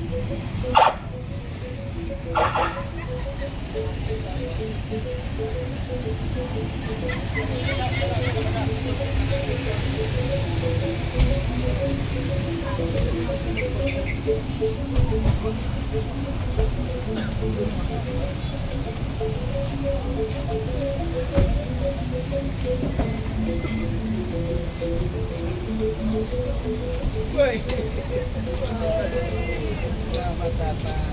Woi, selamat datang.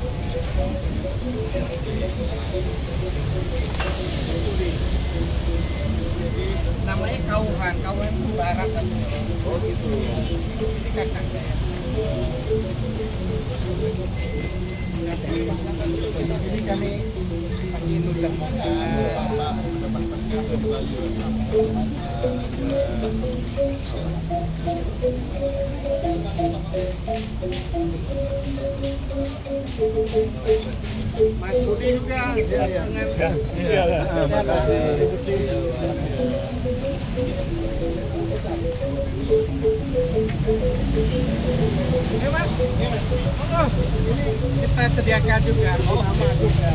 Jadi namanya Kauhan itu barat kan? Oh gitu. Ini kakak saya. Ini kami pakai nudar Mas Budi juga dengan terima kasih. Ini Mas, oh, ini kita sediakan juga sama juga.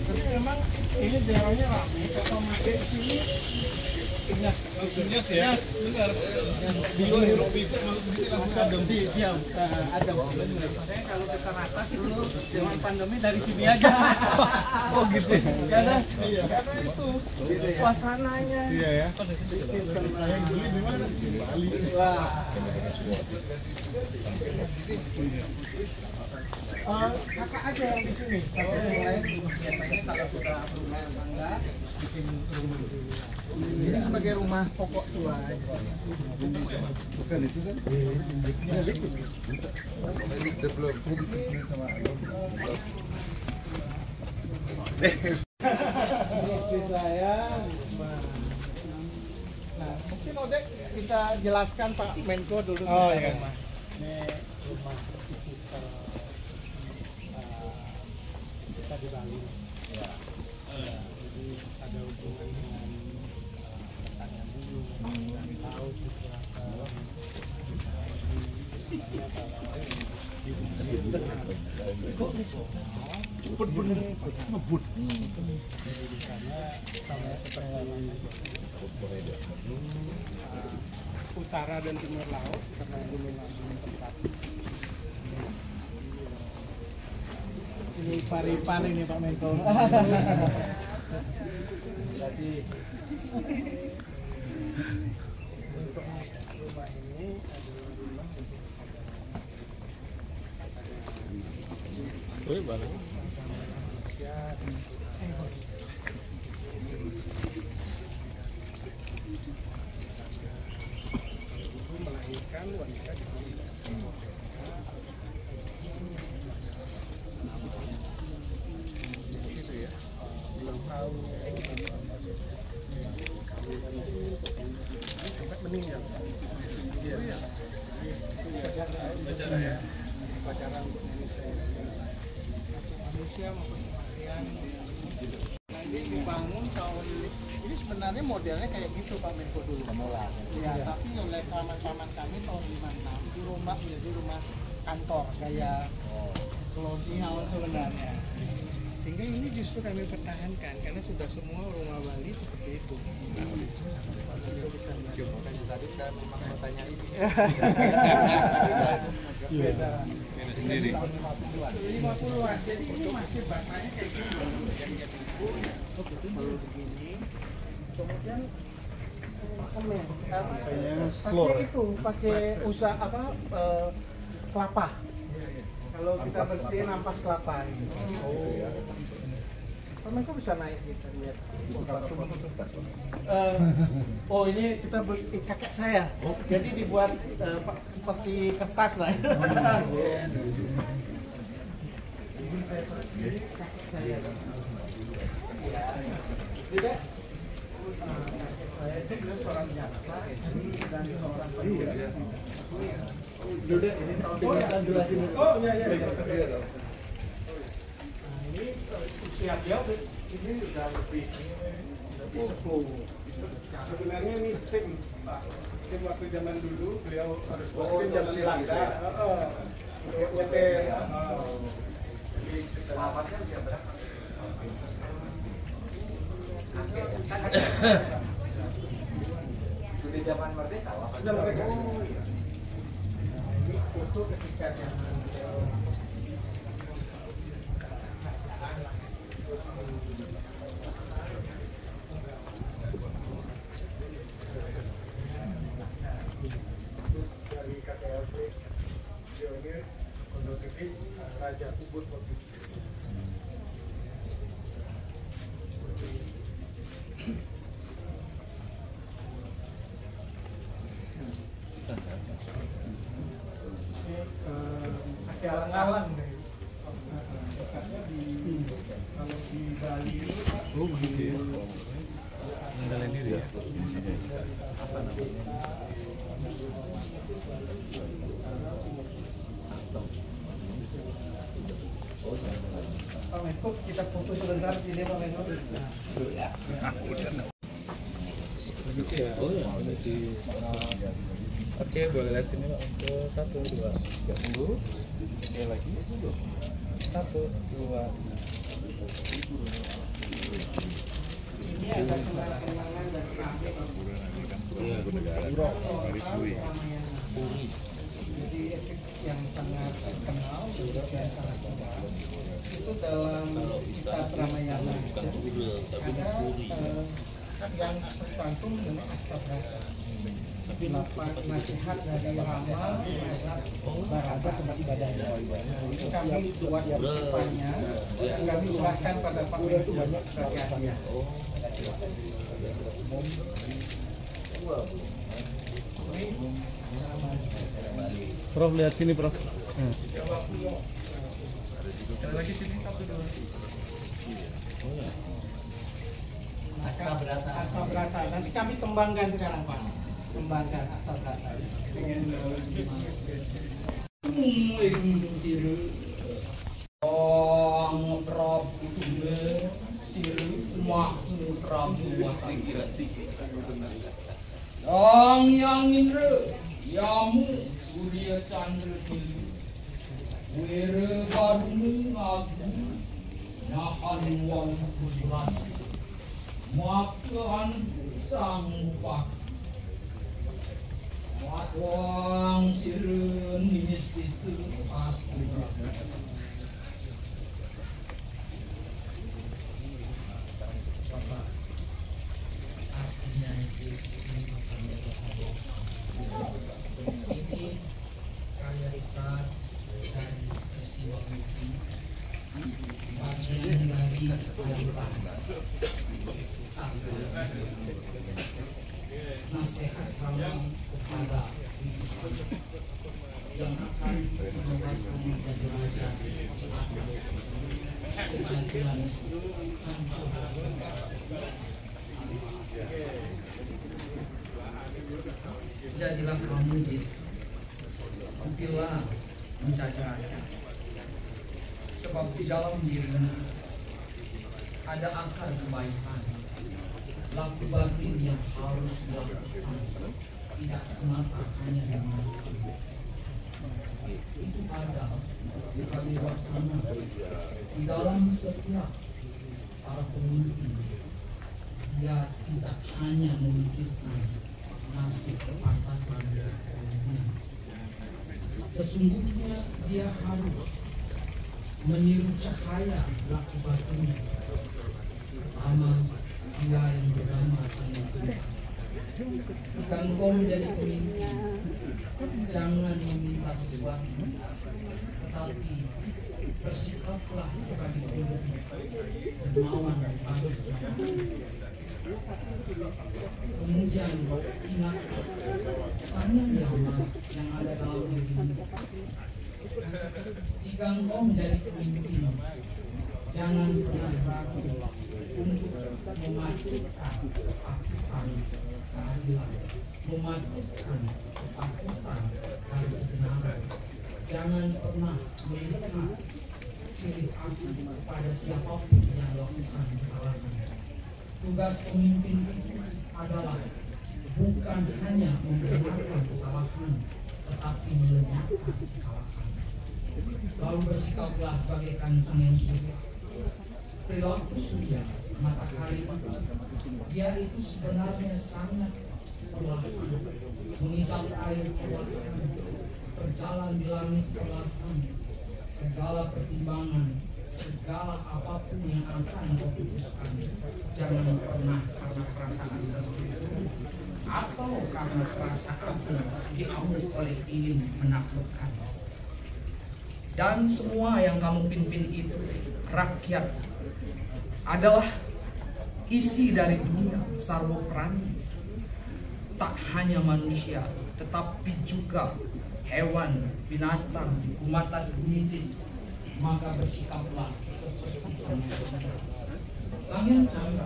Tapi memang ini daerahnya ramai, kalau pakai sini Inas ya, benar. Di Robi itu ada ada. Makanya kalau ke atas dulu zaman pandemi dari sini aja. Oh gitu. Karena itu suasananya. Iya ya. Yang beli di mana? Di Bali. Wah. Kakak aja yang di sini. Kalau yang lain biasanya kalau sudah rumah yang tangga bikin rumah dulu. Ini sebagai rumah pokok tua. Bukan itu kan? Istri saya. Nah, mungkin Odek bisa jelaskan Pak Menko dulu. Oh iya. Ini rumah kita di Bali. Ya. Jadi ada hubungan dengan pertanian dulu, dan laut di selatan. Cepet bener, ngebut. Di sana sama seperti utara dan timur laut karena dulu langsung tempat. Ini pari-pari nih Pak Menko. Jadi untuk rumah ini adalah rumah untuk manusia. Ibu melahirkan wanita di sini. Sampai meninggal. Iya. Upacara untuk manusia maupun kematian. Nah, ini dibangun tahun ini sebenarnya modelnya kayak gitu Pak Menko dulu. Ya, tapi oleh paman-paman kami tahun 56 itu rumah menjadi rumah kantor kayak kolonial sebenarnya. Sehingga ini justru kami pertahankan karena sudah semua rumah Bali seperti itu. Tadi saya memang mau tanya ini. Beda sendiri. 50-an. Jadi ini masih bapaknya kayak gitu. Yang jadi ibu, baru begini. Kemudian semen. Pakai itu, pakai usaha apa? Kelapa. Kalau kita bersihin ampas kelapa. Mereka bisa naik kita lihat. Oh ini kita beli kakek saya. Jadi dibuat seperti kertas lah. Kakek saya. Tidak. Kakek saya itu beliau seorang jaksa dan seorang penulis. Duduk ini tahun jelasin. Oh iya. Ini usia dia ini sudah lebih sepuh. Sebenarnya ini SIM, Pak. SIM waktu zaman dulu beliau harus buat SIM zaman Belanda. Nyetir. Lapasnya usia berapa? Sudah zaman merdeka. Sudah merdeka. Oh iya. Ini foto ketika zaman dari KTLP Pionir Kondor TV Raja Ubud waktu itu. Pakai alang-alang deh. Kalau di Bali itu begitu ya. Mengendalikan diri ya. apa namanya? Pak Menko, kita foto sebentar sini Pak Menko. Oh ya, kondisi. Oke, boleh lihat sini Pak. Untuk 1, 2, 30. Oke lagi. 1, 2. Ini ada kenangan dari kami. Iya, jadi efek yang sangat terkenal, yang sangat kenal itu dalam kitab Ramayana ada yang tercantum dengan Astabrata. 8 nasihat dari Rama terhadap Barata tempat ibadahnya. Itu kami buat depannya dan kami serahkan pada Pak Menko sebagai hadiah. Prof, lihat sini Prof. Lagi sini 1, 2. Astabrata. Nanti kami kembangkan sekarang Pak. Kembangkan Astabrata. Sang Prabu Tunggal Siru Makmu Prabu Wasangkirati Sang Yang Indra Yamu Surya Chandra Kilu Wira Baruni Agung Nahan Wang Kusuran Makan Sang Bupak Matwang Sirun Ministitu Astura artinya itu ini karya riset dari peristiwa ini bagian dari Alifah nasihat Rama kepada Yudhistira yang akan membuatnya menjadi raja atas kejadian hancur. Jadilah kamu bila menjadi raja, sebab di dalam dirimu ada akar kebaikan, laku batin yang harus dilakukan, tidak semata hanya dengan itu ada sebagai wasana di dalam setiap para pemimpin. Dia tidak hanya memikirkan nasib kepantasan dirinya, sesungguhnya dia harus meniru cahaya laku batinnya. Pertama, dia yang bernama Sang Tuhan Jika engkau menjadi pemimpin, jangan meminta sesuatu, tetapi bersikaplah sebagai pemimpin, dermawan pada siapa. Kemudian ingat Sang Yang ada dalam dirimu. Jika engkau menjadi pemimpin, jangan pernah ragu untuk mematukan ketakutan keadilan, mematukan ketakutan dari kebenaran. Jangan pernah melihat silih asih pada siapapun yang melakukan kesalahan. Tugas pemimpin itu adalah bukan hanya membenarkan kesalahan, tetapi melenyapkan kesalahan. Lalu bersikaplah bagaikan Sang Yang Surya. Perilaku surya, matahari, dia itu sebenarnya sangat perlahan, mengisap air perlahan, berjalan di langit perlahan. Segala pertimbangan, segala apapun yang akan kau putuskan, jangan pernah karena perasaan tertentu atau karena perasaan diambil oleh ingin menaklukkan. Dan semua yang kamu pimpin itu rakyat adalah isi dari dunia sarwa prani. Tak hanya manusia, tetapi juga hewan, binatang, umatan bumi. Maka bersikaplah seperti Sang Yang. Sang Yang Chandra,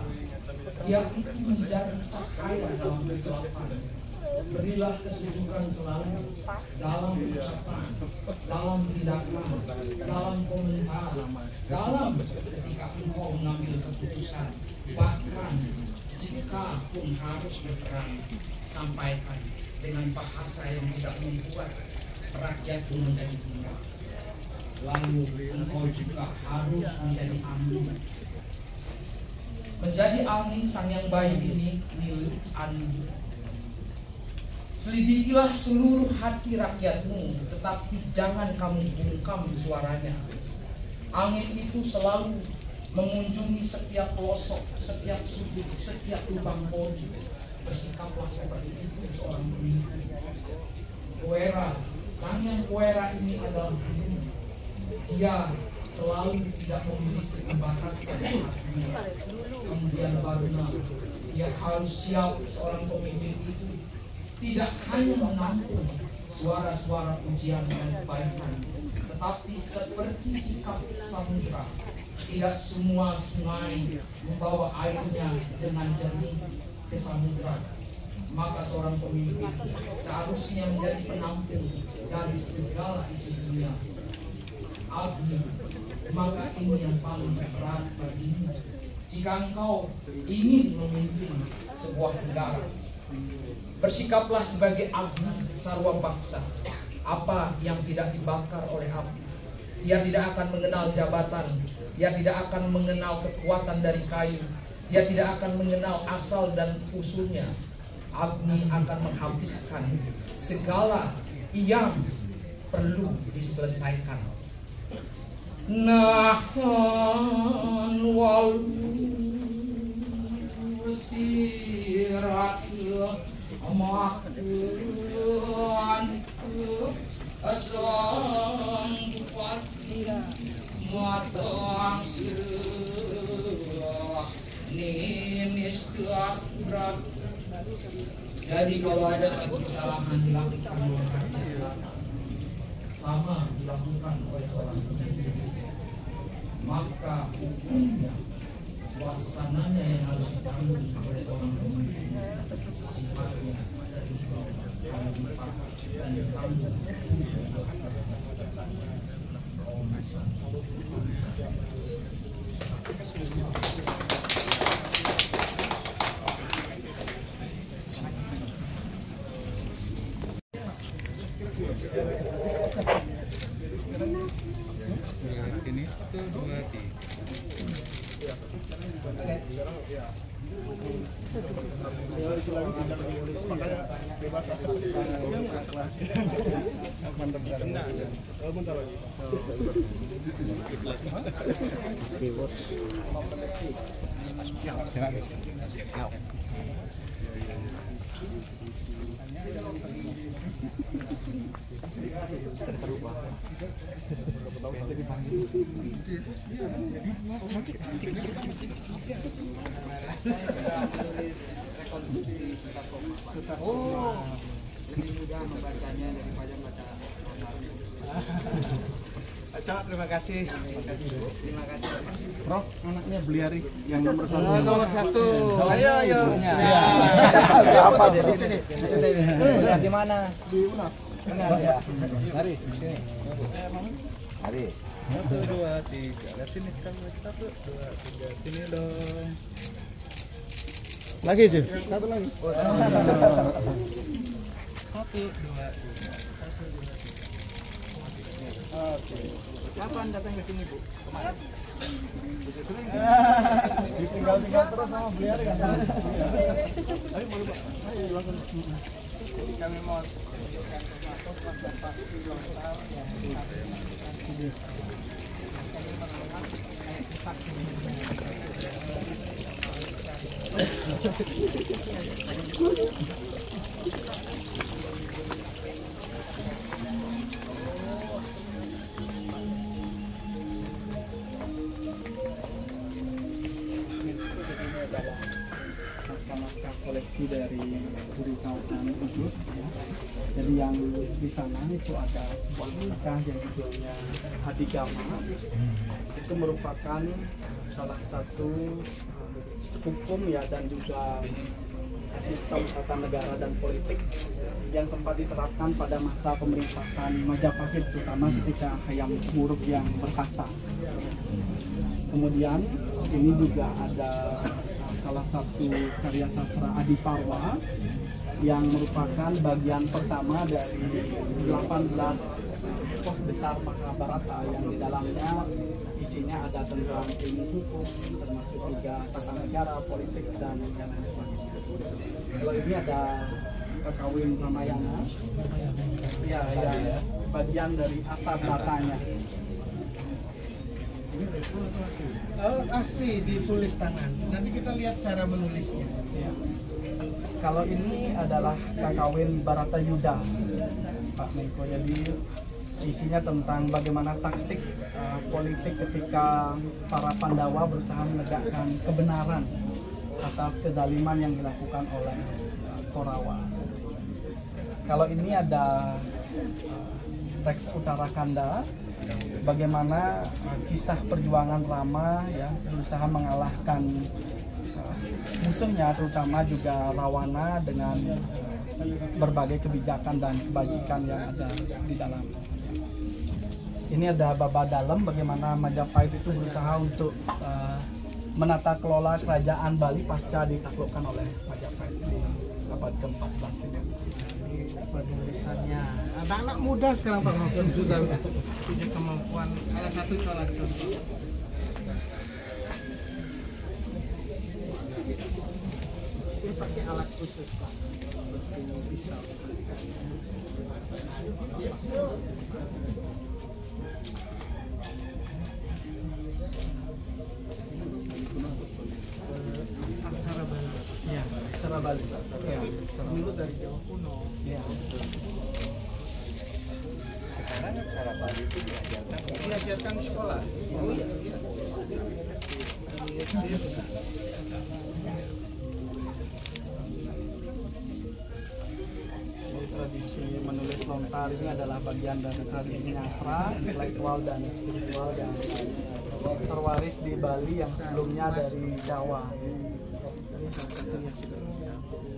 dia itu menjadi cahaya dalam kegelapan. Berilah kesejukan selalu dalam ucapan, dalam tindakan, dalam komentar, dalam ketika engkau mengambil keputusan. Bahkan jika pun harus berperang, sampaikan dengan bahasa yang tidak membuat rakyat pun menjadi tinggal. Lalu engkau juga harus menjadi angin. Menjadi angin Sang Yang baik ini milik Anda. Selidikilah seluruh hati rakyatmu, tetapi jangan kamu bungkam suaranya. Angin itu selalu mengunjungi setiap pelosok, setiap sudut, setiap lubang pori. Bersikaplah seperti itu seorang pemimpin. Kuera, Sang Yang Kuera ini adalah ini. Dia selalu tidak memiliki pembatasan hatinya. Kemudian barulah dia harus siap seorang pemimpin itu tidak hanya menampung suara-suara pujian dan kebaikan, tetapi seperti sikap samudra, tidak semua sungai membawa airnya dengan jernih ke samudra. Maka seorang pemimpin seharusnya menjadi penampung dari segala isi dunia. Agni, maka ini yang paling berat bagimu. Jika engkau ingin memimpin sebuah negara, bersikaplah sebagai Agni sarwa bangsa. Apa yang tidak dibakar oleh api, dia tidak akan mengenal jabatan, dia tidak akan mengenal kekuatan dari kayu, dia tidak akan mengenal asal dan usulnya. Agni akan menghabiskan segala yang perlu diselesaikan. Nahan wal sirat amakun aslang patira matang sirah ninis asbrak. Jadi kalau ada satu kesalahan dilakukan oleh rakyat, sama dilakukan oleh seorang pemimpin, maka hukumnya, wasananya yang harus ditanggung oleh seorang pemimpin sifatnya seribu dan ditanggung Sini 1, 2, 3. Siap. Oh, Lebih mudah membacanya daripada baca Cok, terima kasih. Terima kasih. Prof, anaknya Beliari yang nomor 1. Nomor 1. Ayo, ayo. Apa sini? Di mana? Di UNAS. Benar ya. Mari. Mari. 1, 2, 3. Lihat sini kamu. 1, 2, 3. Sini dong. Lagi, Ju. Satu lagi. 1, 2, 3. Oke. Kapan datang ke sini, Bu? Kemarin. Ditinggal-tinggal terus sama Beliari kan. Ayo, boleh, Pak. Ayo, langsung. Jadi kami mau tunjukkan termasuk konservasi lokal yang naskah koleksi dari Guru Kautan Ubud ya. Jadi yang di sana itu ada sebuah naskah yang judulnya Hadigama. Itu merupakan salah satu hukum ya dan juga sistem tata negara dan politik yang sempat diterapkan pada masa pemerintahan Majapahit, terutama ketika Hayam Wuruk yang bertahta. Kemudian ini juga ada salah satu karya sastra Adiparwa yang merupakan bagian pertama dari 18 pos besar Mahabharata yang di dalamnya isinya ada tentang ilmu hukum, termasuk juga tata negara, politik, dan yang lain sebagainya. Kalau ini ada Kakawin Ramayana, ya, bagian dari Astagatanya. Oh, asli ditulis tangan. Nanti kita lihat cara menulisnya. Ya. Kalau ini adalah Kakawin Baratayuda, Pak Menko. Jadi isinya tentang bagaimana taktik politik ketika para Pandawa berusaha menegakkan kebenaran atas kezaliman yang dilakukan oleh Korawa. Kalau ini ada teks Uttarakanda, bagaimana kisah perjuangan Rama ya berusaha mengalahkan musuhnya, terutama juga Rawana dengan berbagai kebijakan dan kebajikan yang ada di dalam. Ini ada Baba Dalam, bagaimana Majapahit itu berusaha untuk menata kelola kerajaan Bali pasca ditaklukkan oleh Majapahit di abad ke-14 ini. Penulisannya anak-anak muda sekarang Pak Maupun sudah punya kemampuan. Salah satu contoh. Ini pakai alat khusus Pak. Bisa. Aksara Bali. Iya, aksara Bali. Ya, dulu dari Jawa kuno. Iya. Sekarang aksara Bali itu Diajarkan di sekolah. Oh iya. Tradisi menulis lontar ini adalah bagian dari tradisi nyastra, intelektual dan spiritual yang terwaris di Bali yang sebelumnya dari Jawa. Ini salah satunya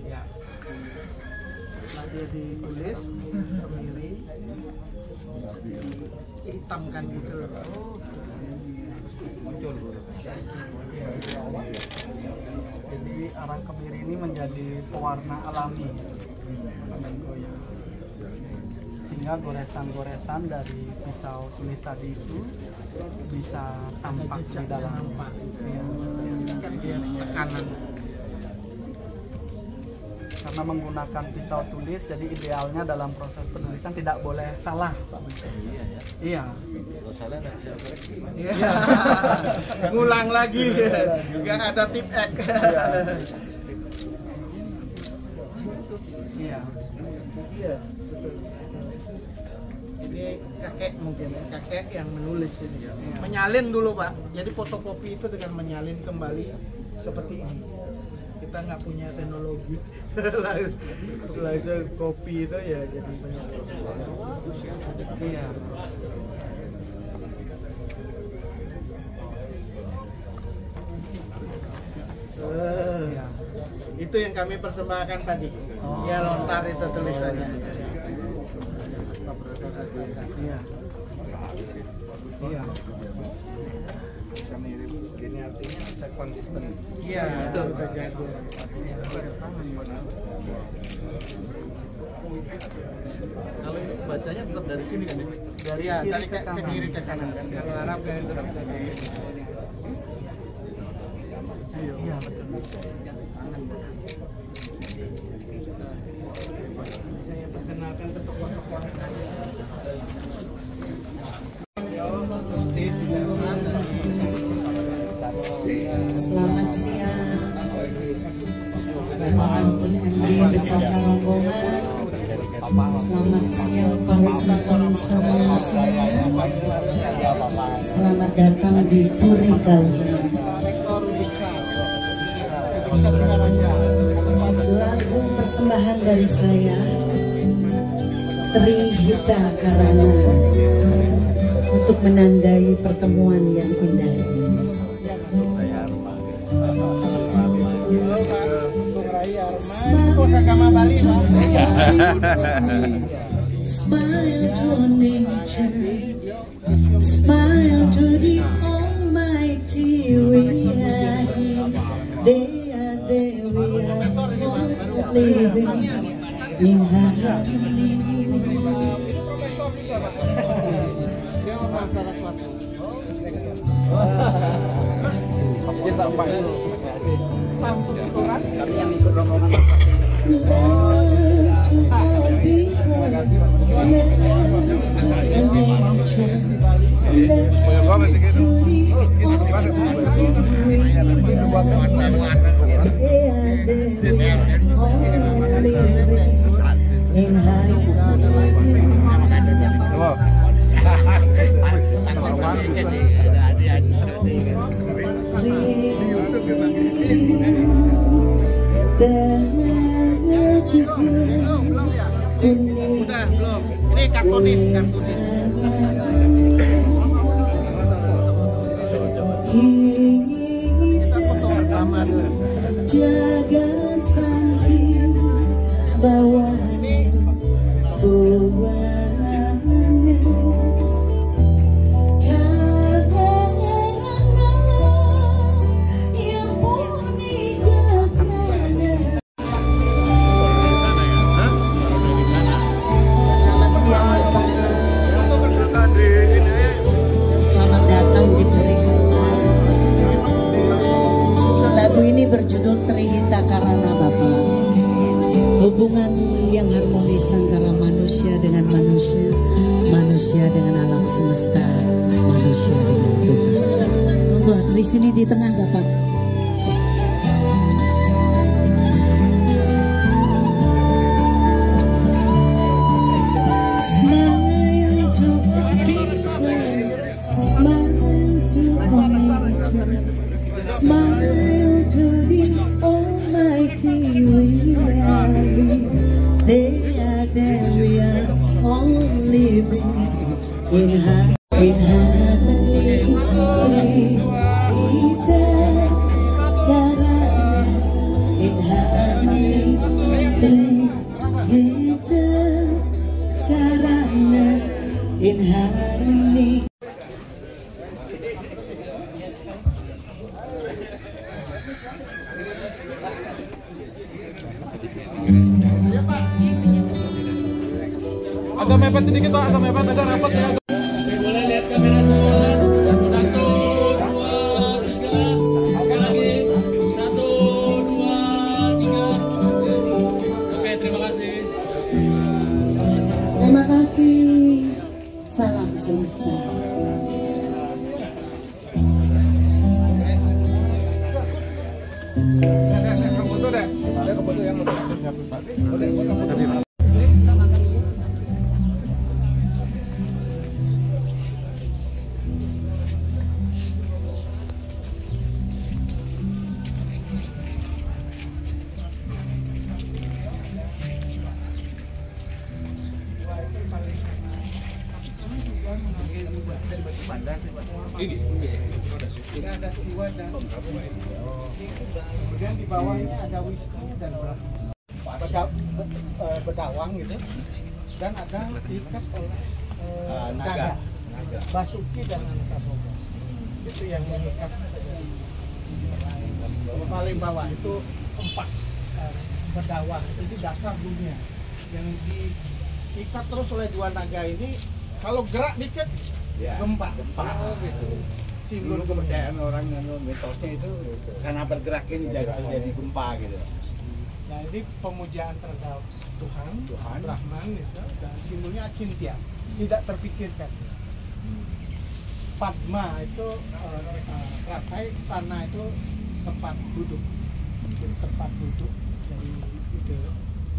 ya. Nah, dia ditulis kemiri, hitamkan gitu. Muncul. Jadi arang kemiri ini menjadi pewarna alami. Sehingga goresan-goresan dari pisau tulis tadi itu bisa tampak di dalam tekanan. Karena menggunakan pisau tulis, jadi idealnya dalam proses penulisan tidak boleh salah. Iya. Iya. Ngulang lagi, nggak ada tip X. Iya. Iya. Ini kakek mungkin, kakek yang menulis ini. Menyalin dulu Pak. Jadi fotokopi itu dengan menyalin kembali seperti ini. Kita nggak punya teknologi. Langsung kopi itu ya jadi menyalin. Iya. Itu yang kami persembahkan tadi. Ya lontar itu tulisannya. Iya. Iya. Bisa mirip gini artinya bisa konsisten. Iya, itu kita jago. Kalau ini bacanya tetap dari sini kan? Dari kiri ke kiri ke kanan kan? Kalau Arab kan tetap dari iya betul. Saya perkenalkan ke tokoh-tokoh. Selamat siang Bapak Maupun MD beserta rombongan. Selamat siang para sponsor semuanya. Selamat datang di Puri Kauman. Lagu persembahan dari saya Trihita Karana untuk menandai pertemuan yang indah ini. Smile to nature, smile to the Almighty. We are here, they are there, we are all living in harmony. Kami yang ikut rombongan Udah belum? Ini kartunis. Kita foto bersama dulu. Jagat santi bawane buane karena yang muni gagrana. Selamat siang Bapak. Selamat datang di Puri Kauman. Lagu ini berjudul Trihita Karana Bapak. Hubungan yang harmonis antara manusia dengan manusia, manusia dengan alam semesta, manusia dengan Tuhan. Buat di sini di tengah Bapak. Smile to the divine, smile to nature, smile to the Almighty. We are here, they are there, we are all living in harmony. Trihita Karana in harmony. Trihita Karana in harmony. Agak mepet sedikit Pak, agak mepet, agak rapat ya. Boleh lihat kamera semua. 1, 2, 3. Sekali lagi. 1, 2, 3. Oke, terima kasih. Terima kasih. Salam semesta. Foto deh. Ada foto yang mau siapin Pak. Ini. Ini ada Siwa dan kemudian di bawahnya ada Wisnu dan Bedawang gitu, dan ada diikat oleh naga, Basuki dan Antaboga. Itu yang mengikat. Paling bawah itu empas Bedawang, itu dasar dunia yang diikat terus oleh dua naga ini. Kalau gerak dikit gempa. Gitu. Simbol Kepercayaan orang mitosnya itu karena bergerak ini jadi gempa gitu. Nah, ini pemujaan terhadap Tuhan, Brahman gitu, dan simbolnya Acintya, tidak terpikirkan. Padma itu Ratai, sana itu tempat duduk. Jadi tempat duduk. Jadi itu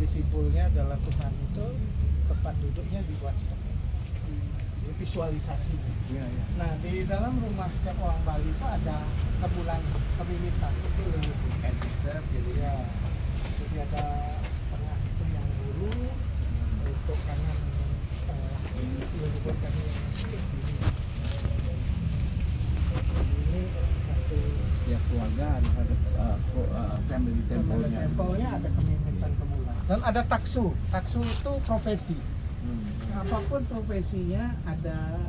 simbolnya adalah Tuhan itu tempat duduknya dibuat seperti itu. Visualisasi. Nah, di dalam rumah setiap orang Bali itu ada kebulan kemimitan itu jadi ya, jadi ada tengah itu yang dulu, untuk kanan leluhur kami ini satu Ya keluarga ada family tempelnya ada kemimitan kebulan dan ada taksu. Taksu itu profesi. Apapun profesinya ada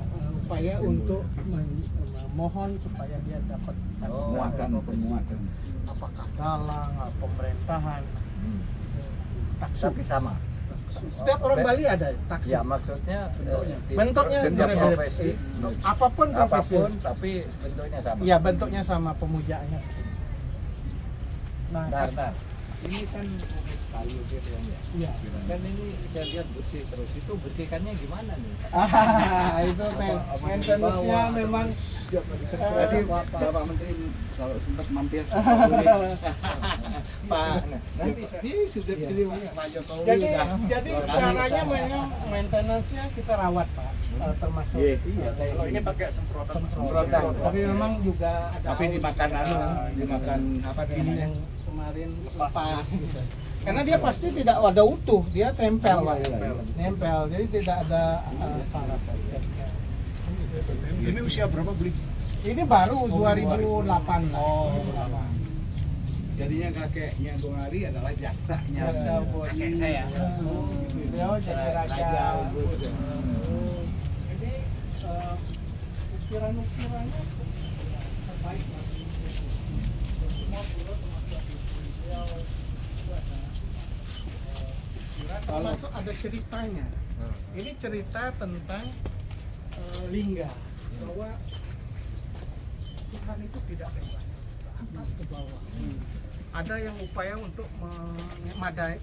upaya untuk memohon supaya dia dapat penguatan. Apakah dalang, pemerintahan, taksu. Tapi sama. Setiap orang Bali ada taksu. Ya maksudnya bentuknya setiap beda-beda. profesi, Apapun profesi. apapun, tapi bentuknya sama. Iya, bentuknya sama, pemujaannya. Nah, Nah, Ini kan kayu gitu ya. iya. kan ini saya lihat bersih terus. Itu bersihkannya gimana nih? Itu maintenance-nya memang Jadi Bapak Menteri kalau sempat mampir Pak ini sudah jadi Pak Jokowi. Jadi caranya memang maintenance-nya kita rawat, Pak. Termasuk Kalau ini pakai semprotan. tapi memang juga ada Tapi dimakan dimakan apa ini yang kemarin lepas gitu. Karena dia pasti tidak ada utuh, dia tempel, Pak. Nempel, jadi tidak ada syarat. Ini usia berapa beli? Ini baru 2008. Jadinya kakeknya Bung Ari adalah jaksanya. Kakek saya. Beliau jadi raja. Jadi ukiran-ukirannya terbaik. Semua pulau termasuk beliau termasuk ada ceritanya. Ini cerita tentang lingga, bahwa Tuhan itu tidak bebas ke atas ke bawah. Ada yang upaya untuk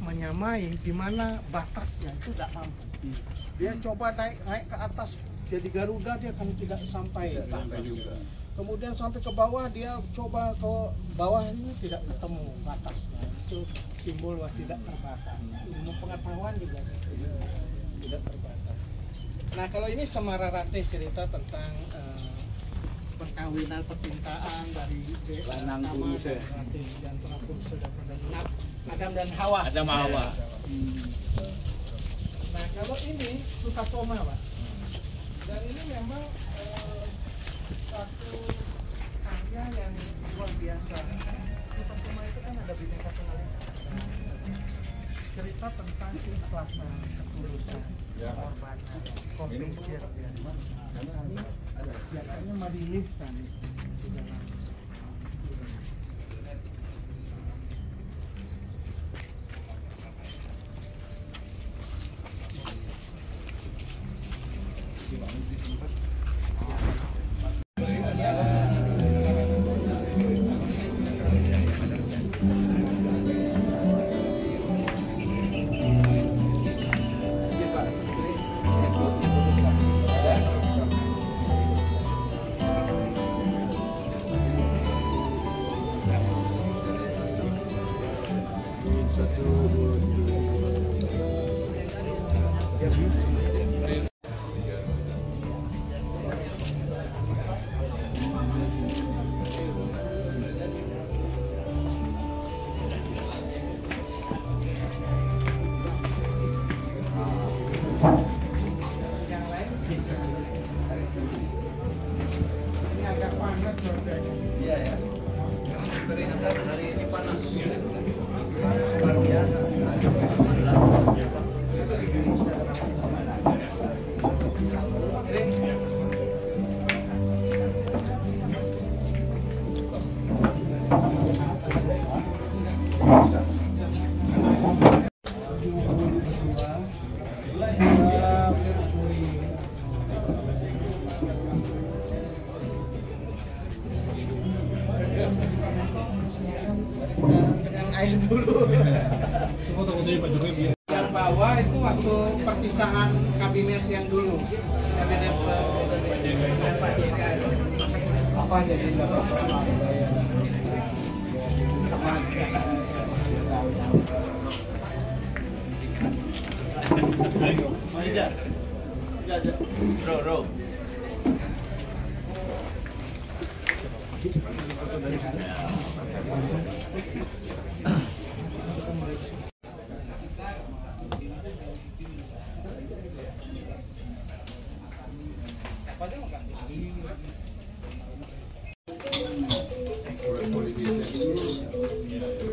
menyamai di mana batasnya itu tidak mampu. Dia coba naik ke atas jadi Garuda, dia kan tidak sampai juga. Kemudian sampai ke bawah, dia coba ke bawah ini tidak ketemu batasnya. Itu simbol bahwa tidak terbatas. Ilmu pengetahuan juga tidak terbatas. Nah, kalau ini Semararate cerita tentang perkawinan percintaan dari Lanang Kuruse dan Kuruse dan Adam dan Hawa. Adam Hawa. Nah, kalau ini Sutatoma, Pak. Dan ini memang satu karya yang luar biasa. Sutatoma itu kan ada Bhinneka Tunggal Ika. Cerita tentang keikhlasan, ketulusan, pengorbanan, compassion. Biasanya Madilih kan di dalam yang lain. Pak Jokowi. Yang bawah itu waktu perpisahan kabinet yang dulu. Kabinet Pak JK. Apa jadi Bro.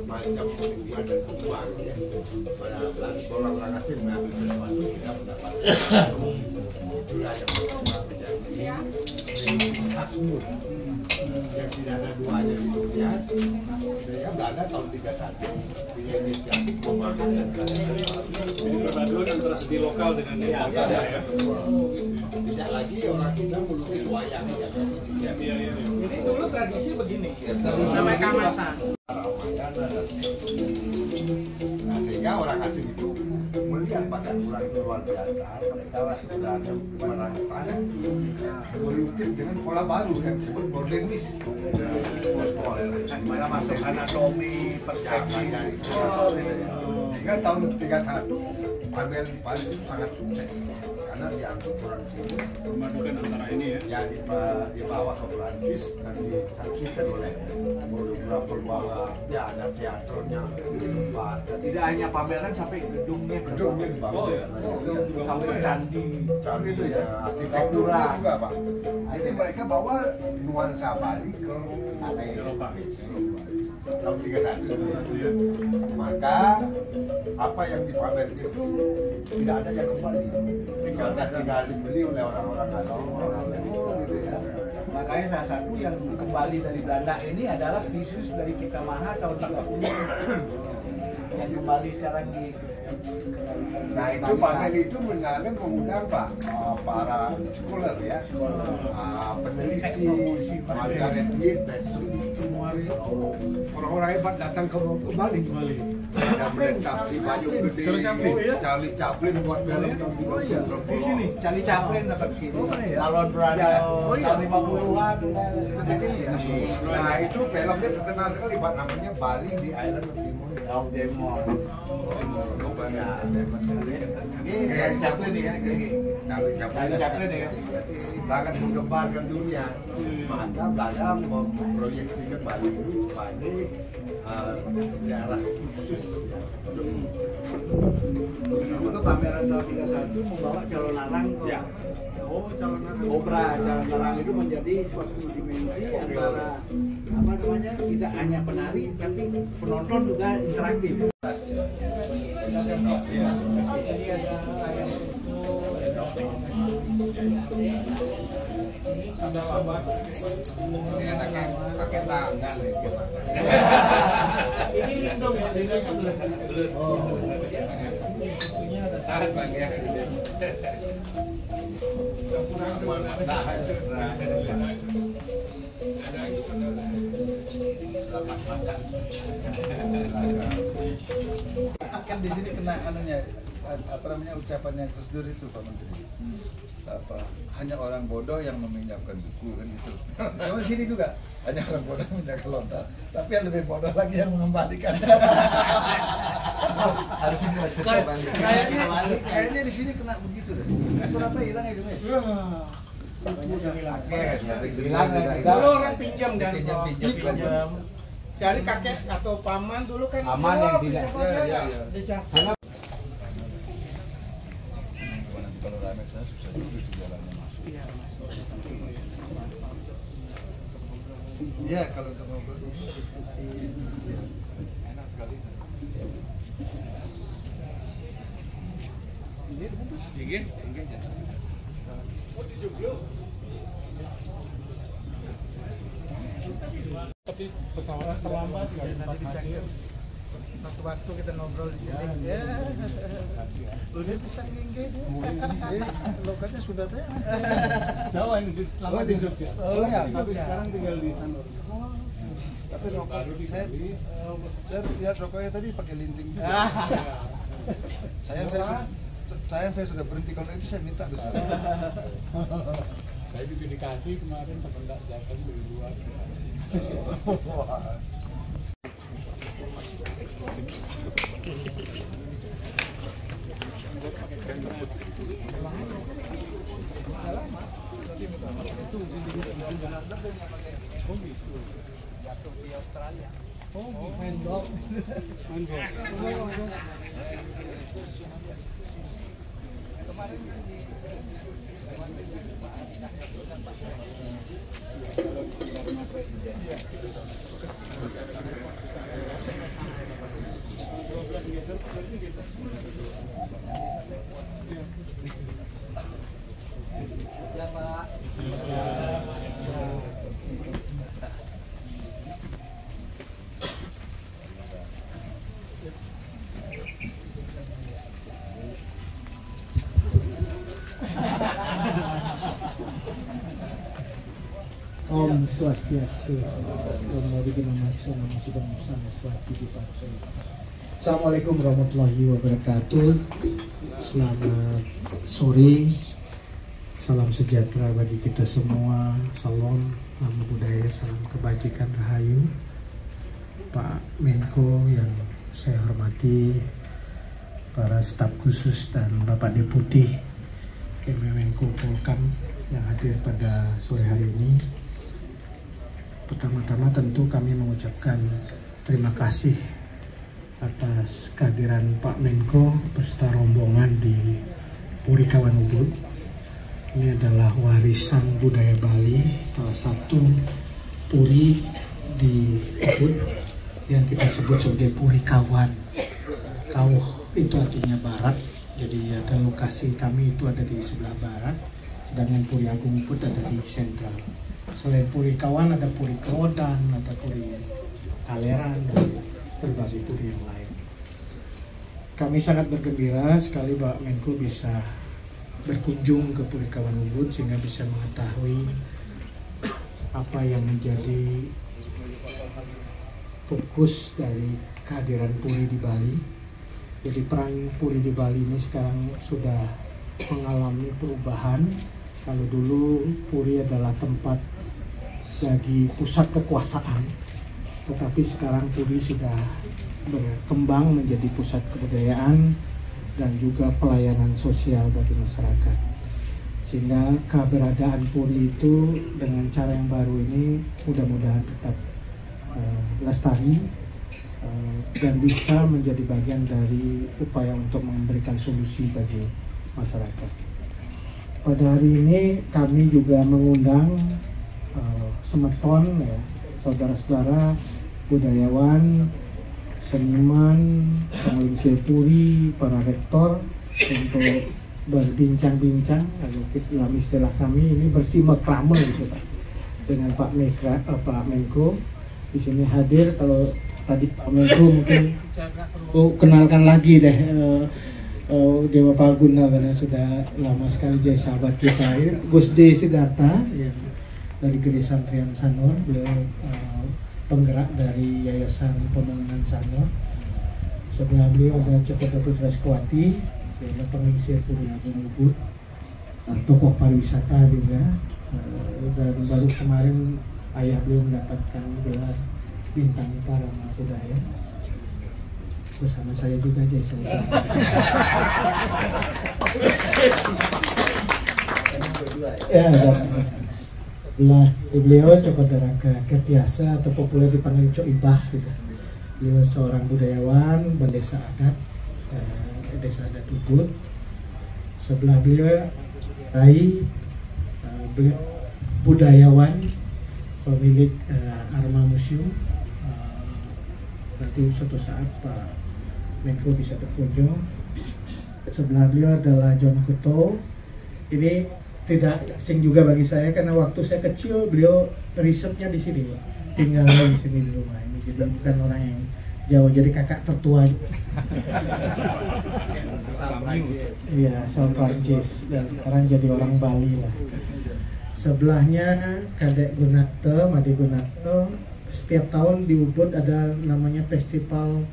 Macam ada kembang ya. Orang-orang asing mengambil sesuatu kita mendapat itulah yang pertama menjadi makmur yang tidak ada duanya di dunia. Mereka nggak ada tahun 31 punya inisiatif membangun dan Jadi perpaduan antara seni lokal dengan yang ada ya. tidak lagi orang kita melukis wayang ya. ini dulu tradisi begini. Sampai Kamasan. Nah, sehingga orang asing itu melihat pada kurang itu luar biasa. Mereka sudah ada merangsang melukis dengan pola baru yang disebut modernis. Mana masuk anatomi, perspektif dari itu. Sehingga tahun 31 pameran di Paris itu sangat sukses karena dianggap orang sini Memadukan antara ini ya. dibawa ke Perancis dan disaksikan oleh beberapa bahwa ya ada teaternya di tempat. Tidak hanya pameran sampai gedungnya Dibangun. Oh, ya. sampai candi Itu ya, arsitekturnya juga Pak. Jadi mereka bawa nuansa Bali ke Eropa. Tahun 31. Maka apa yang dipamerkan itu tidak ada yang kembali. Tinggal dibeli oleh orang-orang asing, orang Amerika. Makanya salah satu yang kembali dari Belanda ini adalah bisnis dari Pitamaha tahun 30 yang kembali sekarang di Nah itu pamer itu benar-benar mengundang Pak para scholar ya, peneliti, Margaret Mead, orang-orang hebat datang ke Bali. Ada Brad Chaplin, Payung Gede, Charlie Chaplin buat film di sini. Charlie Chaplin dapat sini. Marlon Brando tahun 50-an. Nah itu filmnya terkenal sekali Pak, namanya Bali di Island of Demon. Ya, ini Chaplin ya, Charlie Chaplin ya. sangat menggembarkan dunia. Maka Belanda memproyeksikan Bali itu sebagai daerah khusus ya. Itu pameran tahun 31 membawa calon larang ke calon larang. Opera calon larang itu menjadi suatu dimensi antara apa namanya, tidak hanya penari tapi penonton juga interaktif. Pakai tangan. Ini lindung ya, belut. Tahan Bang ya. Selamat makan. Kan di sini kena anunya, apa namanya, ucapannya Gus Dur itu Pak Menteri. Apa, hanya orang bodoh yang meminjamkan buku kan gitu. Sama di sini juga hanya orang bodoh yang meminjamkan lontar, tapi yang lebih bodoh lagi yang mengembalikan. Harus ini kayaknya di sini kena begitu deh. Kenapa hilang ya Jumnya? Dulu orang pinjam dan pinjam. Jadi kakek atau paman dulu kan Paman yang tidak. Iya. Kalau rame saya susah juga di jalannya masuk. Iya, kalau untuk ngobrol diskusi enak sekali. Ingin? Tapi pesawat terlambat nggak sempat hadir. Waktu kita ngobrol di sini, ya, udah bisa gini. Lokasinya sudah teh. Jawa ini lama di Jogja. Oh ya. Tapi sekarang tinggal di Sanur. Tapi rokok saya lihat rokoknya tadi pakai linting. Saya sudah berhenti, kalau itu saya minta besok. Saya juga dikasih kemarin teman datang dari luar. Om Swastiastu. Assalamualaikum warahmatullahi wabarakatuh. Selamat sore. Salam sejahtera bagi kita semua. Salam, nama budaya, salam kebajikan, rahayu. Pak Menko yang saya hormati, para staf khusus dan Bapak Deputi Kemenko Polkam yang hadir pada sore hari ini. Pertama-tama tentu kami mengucapkan terima kasih atas kehadiran Pak Menko beserta rombongan di Puri Kawan Ubud. Ini adalah warisan budaya Bali, salah satu puri di Ubud yang kita sebut sebagai Puri Kawan. Kauh itu artinya barat, jadi ada lokasi kami itu ada di sebelah barat, sedangkan Puri Agung Ubud ada di sentral. Selain Puri Kawan ada Puri Kerodan, ada Puri Kaleran, dan berbagai puri yang lain. Kami sangat bergembira sekali Pak Menko bisa berkunjung ke Puri Kawan Ubud sehingga bisa mengetahui apa yang menjadi fokus dari kehadiran puri di Bali. Jadi peran puri di Bali ini sekarang sudah mengalami perubahan. Kalau dulu puri adalah tempat bagi pusat kekuasaan, tetapi sekarang puri sudah berkembang menjadi pusat kebudayaan dan juga pelayanan sosial bagi masyarakat. Sehingga keberadaan puri itu dengan cara yang baru ini mudah-mudahan tetap lestari dan bisa menjadi bagian dari upaya untuk memberikan solusi bagi masyarakat. Pada hari ini kami juga mengundang semeton ya, saudara-saudara budayawan, seniman, pengungsi puri, para rektor untuk berbincang-bincang, dalam istilah kami ini bersimekrame gitu Pak, dengan Pak Menko. Di sini hadir, kalau tadi Pak Menko mungkin kenalkan lagi deh Dewa Palguna karena sudah lama sekali jadi sahabat kita. Gus D Siddhartha yang dari Gede Santrian Sanur, beliau penggerak dari Yayasan Pembangunan Sanur. Sebelah beliau ada Cokoda Putra Sekuati, yaitu pengisi Puri Agung Ubud, tokoh pariwisata juga. Dan baru kemarin ayah beliau mendapatkan gelar bintang Parama Budaya. Bersama saya juga Jason. Ya, sebelah beliau Cokodaraka Ketiasa atau populer dipanggil Cok Ibah gitu. Beliau seorang budayawan berdesa adat, desa adat Ubud. Sebelah beliau Rai, beliau budayawan, pemilik Arma Museum. Nanti suatu saat Pak Menko bisa berkunjung. Sebelah beliau adalah John Kuto. Ini tidak asing juga bagi saya karena waktu saya kecil beliau risetnya di sini, tinggal di sini di rumah ini. Jadi bukan orang yang jauh, jadi kakak tertua. Iya, asal Prancis dan sekarang jadi orang Bali lah. Sebelahnya Kadek Gunate, Made Gunate. Setiap tahun di Ubud ada namanya Festival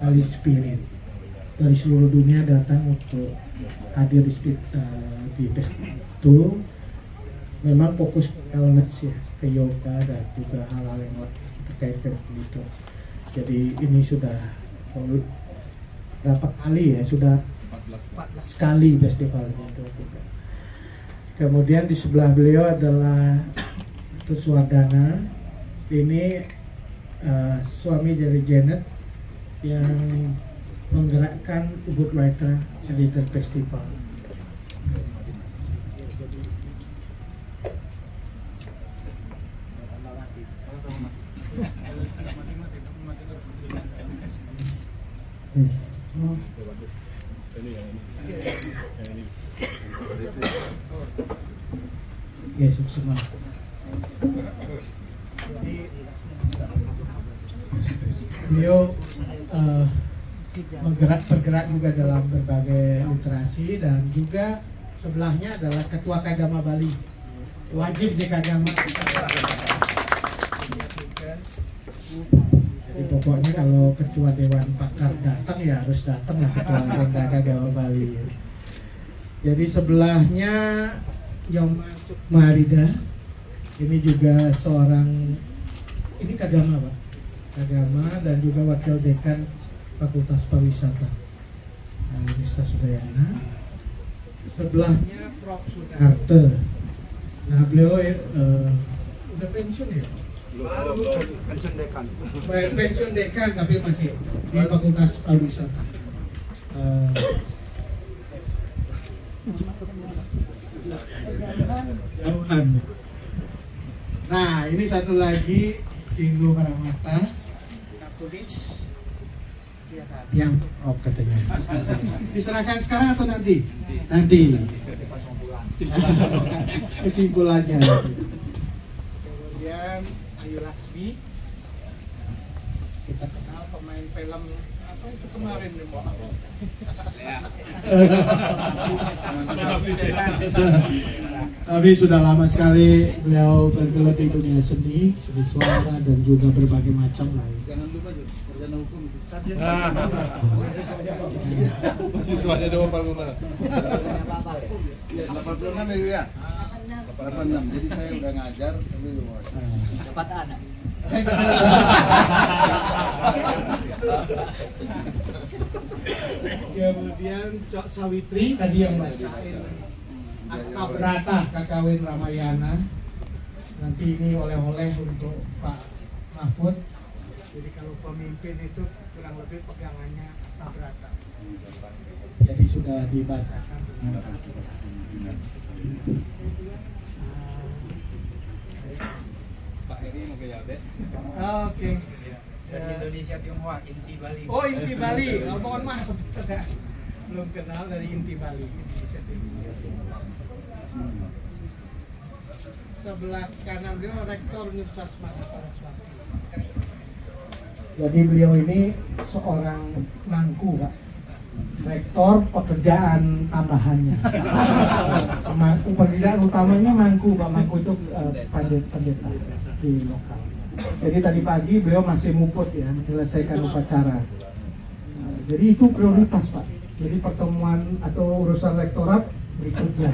Bali Spirit. dari seluruh dunia datang untuk hadir di festival itu. Memang fokus wellness ya, ke yoga dan juga hal-hal yang terkait dengan itu. Jadi ini sudah berapa kali ya, sudah 14 kali festival ini dilakukan. Kemudian di sebelah beliau adalah Tuswardana, ini suami dari Janet yang menggerakkan Ubud Writer Editor Festival. Yes. Yes, semua. Beliau bergerak juga dalam berbagai literasi, dan juga sebelahnya adalah Ketua Kagama Bali. Wajib di Kagama. Jadi pokoknya kalau Ketua Dewan Pakar datang ya harus datang lah Ketua Kagama Bali. Jadi sebelahnya Nyoma Maharida, ini juga seorang, ini Kagama Pak, Kagama, dan juga Wakil Dekan Fakultas Pariwisata Universitas Udayana. Sebelahnya Prof. Sunarte. Nah beliau udah pensiun ya? Pensiun dekan. Pensiun dekan tapi masih di Fakultas Pariwisata. Nah ini satu lagi Cinggu Karamata, tulis yang Rob katanya. Diserahkan sekarang atau nanti? Nanti. Kesimpulannya. Kemudian Ayu Laksmi, kita kenal pemain film apa itu kemarin nih Mbak? Tapi sudah lama sekali beliau bergelut di dunia seni suara dan juga berbagai macam lah. Jangan lupa sarjana hukum. Mahasiswanya doang Pak Gubernur. 86 ya? 86. Jadi saya udah ngajar tapi belum. Dapat anak. Kemudian Cok Sawitri tadi yang bacain Askabrata Kakawin Ramayana. Nanti ini oleh-oleh untuk Pak Mahfud. Jadi kalau pemimpin itu kurang lebih pegangannya Askabrata. Jadi sudah dibacakan. Pak Heri mau gaya deh. Oke. Indonesia Tionghoa, Inti Bali. Oh Inti Bali, mohon maaf belum kenal dari Inti Bali. Sebelah kanan beliau Rektor Universitas Saraswati. Jadi beliau ini seorang mangku Pak. Rektor pekerjaan tambahannya. Pekerjaan utamanya mangku Pak, mangku itu pendeta di lokal. Jadi tadi pagi beliau masih mumput ya, menyelesaikan upacara. Jadi itu prioritas Pak. Jadi pertemuan atau urusan rektorat berikutnya.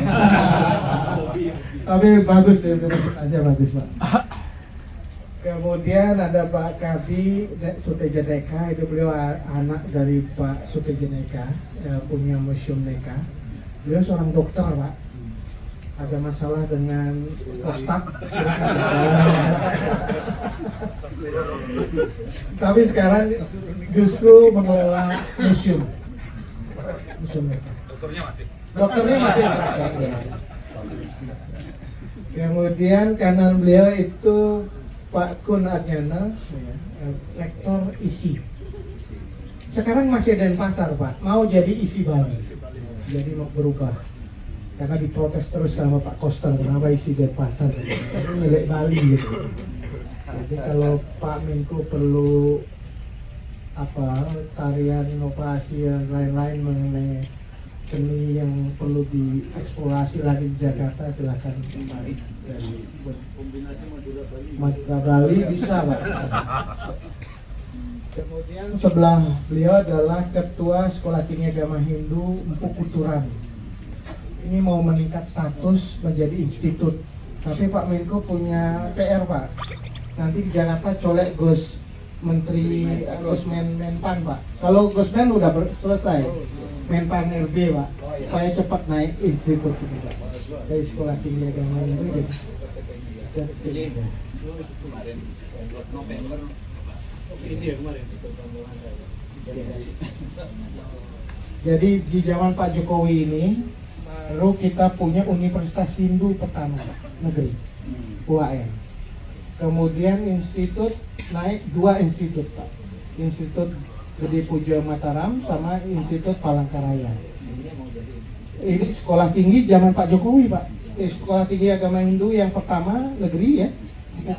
Tapi bagus deh, aja bagus Pak. Kemudian ada Pak Kardi Suteja Deka, itu beliau anak dari Pak Suteja Deka, punya Museum Deka. Beliau seorang dokter Pak. Ada masalah dengan prostat, tapi sekarang justru mengelola museum Deka. Dokternya masih praktek. Kemudian kanan beliau itu Pak Kun Adnyana, rektor ISI. Sekarang masih ada Denpasar Pak, mau jadi ISI Bali, jadi mau berubah. Karena diprotes terus sama Pak Koster, kenapa ISI Denpasar, ini milik Bali gitu. Jadi kalau Pak Menko perlu apa tarian inovasi dan lain-lain mengenai seni yang perlu dieksplorasi lagi di Jakarta, silakan Pak dari Madura Bali bisa Pak. Kemudian sebelah beliau adalah Ketua Sekolah Tinggi Agama Hindu Empu Kuturan. Ini mau meningkat status menjadi institut. Tapi Pak Menko punya PR, Pak. Nanti di Jakarta colek Gus Menteri Gus Menpan, Pak. Kalau Gus Men udah selesai, Menpan RB, Pak. Supaya cepat naik institut itu, Pak. Dari Sekolah Tinggi Agama Hindu jadi kemarin November ini ya kemarin. Jadi di zaman Pak Jokowi ini baru kita punya Universitas Hindu pertama negeri, UAN. Kemudian institut naik 2 institut, Pak. Institut Gede Pujo Mataram sama Institut Palangkaraya. Ini sekolah tinggi zaman Pak Jokowi, Pak. Sekolah Tinggi Agama Hindu yang pertama negeri ya,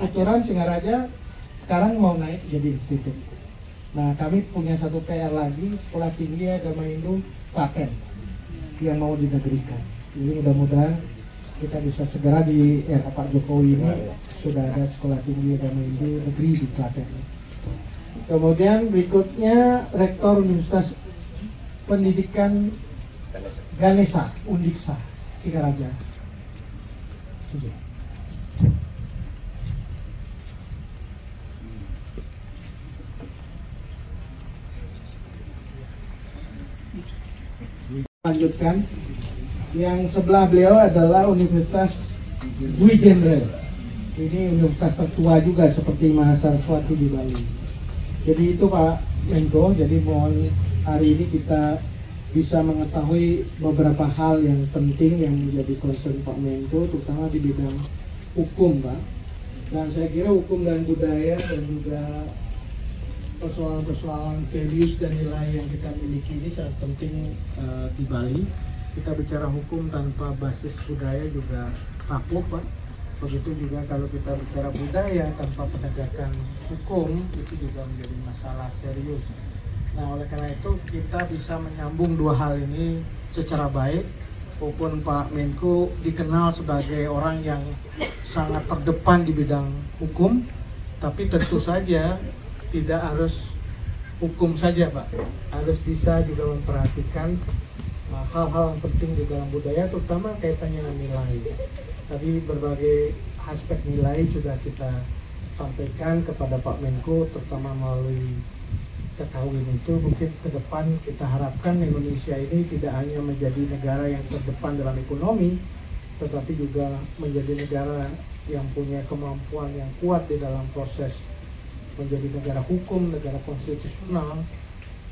Kuturan Singaraja, sekarang mau naik jadi institut. Nah, kami punya satu PR lagi, Sekolah Tinggi Agama Hindu Klaten yang mau dinegerikan. Jadi mudah-mudahan kita bisa segera di era Pak Jokowi ini sudah ada Sekolah Tinggi Agama Hindu negeri di Klaten. Kemudian berikutnya Rektor Universitas Pendidikan Ganesha Undiksa Singaraja. Lanjutkan, yang sebelah beliau adalah Universitas Dwi Jenderal. Ini universitas tertua juga seperti Mahasaraswati di Bali. Jadi itu Pak Menko, jadi mohon hari ini kita bisa mengetahui beberapa hal yang penting yang menjadi concern Pak Menko, terutama di bidang hukum, Pak. Dan saya kira hukum dan budaya dan juga persoalan-persoalan values dan nilai yang kita miliki ini sangat penting di Bali. Kita bicara hukum tanpa basis budaya juga rapuh, Pak. Begitu juga kalau kita bicara budaya tanpa penegakan hukum, itu juga menjadi masalah serius. Nah, oleh karena itu kita bisa menyambung dua hal ini secara baik. Walaupun Pak Menko dikenal sebagai orang yang sangat terdepan di bidang hukum, tapi tentu saja tidak harus hukum saja, Pak. Harus bisa juga memperhatikan hal-hal yang penting di dalam budaya, terutama kaitannya dengan nilai. Tadi berbagai aspek nilai sudah kita sampaikan kepada Pak Menko, terutama melalui kekawin itu. Mungkin ke depan kita harapkan Indonesia ini tidak hanya menjadi negara yang terdepan dalam ekonomi, tetapi juga menjadi negara yang punya kemampuan yang kuat di dalam proses menjadi negara hukum, negara konstitusional,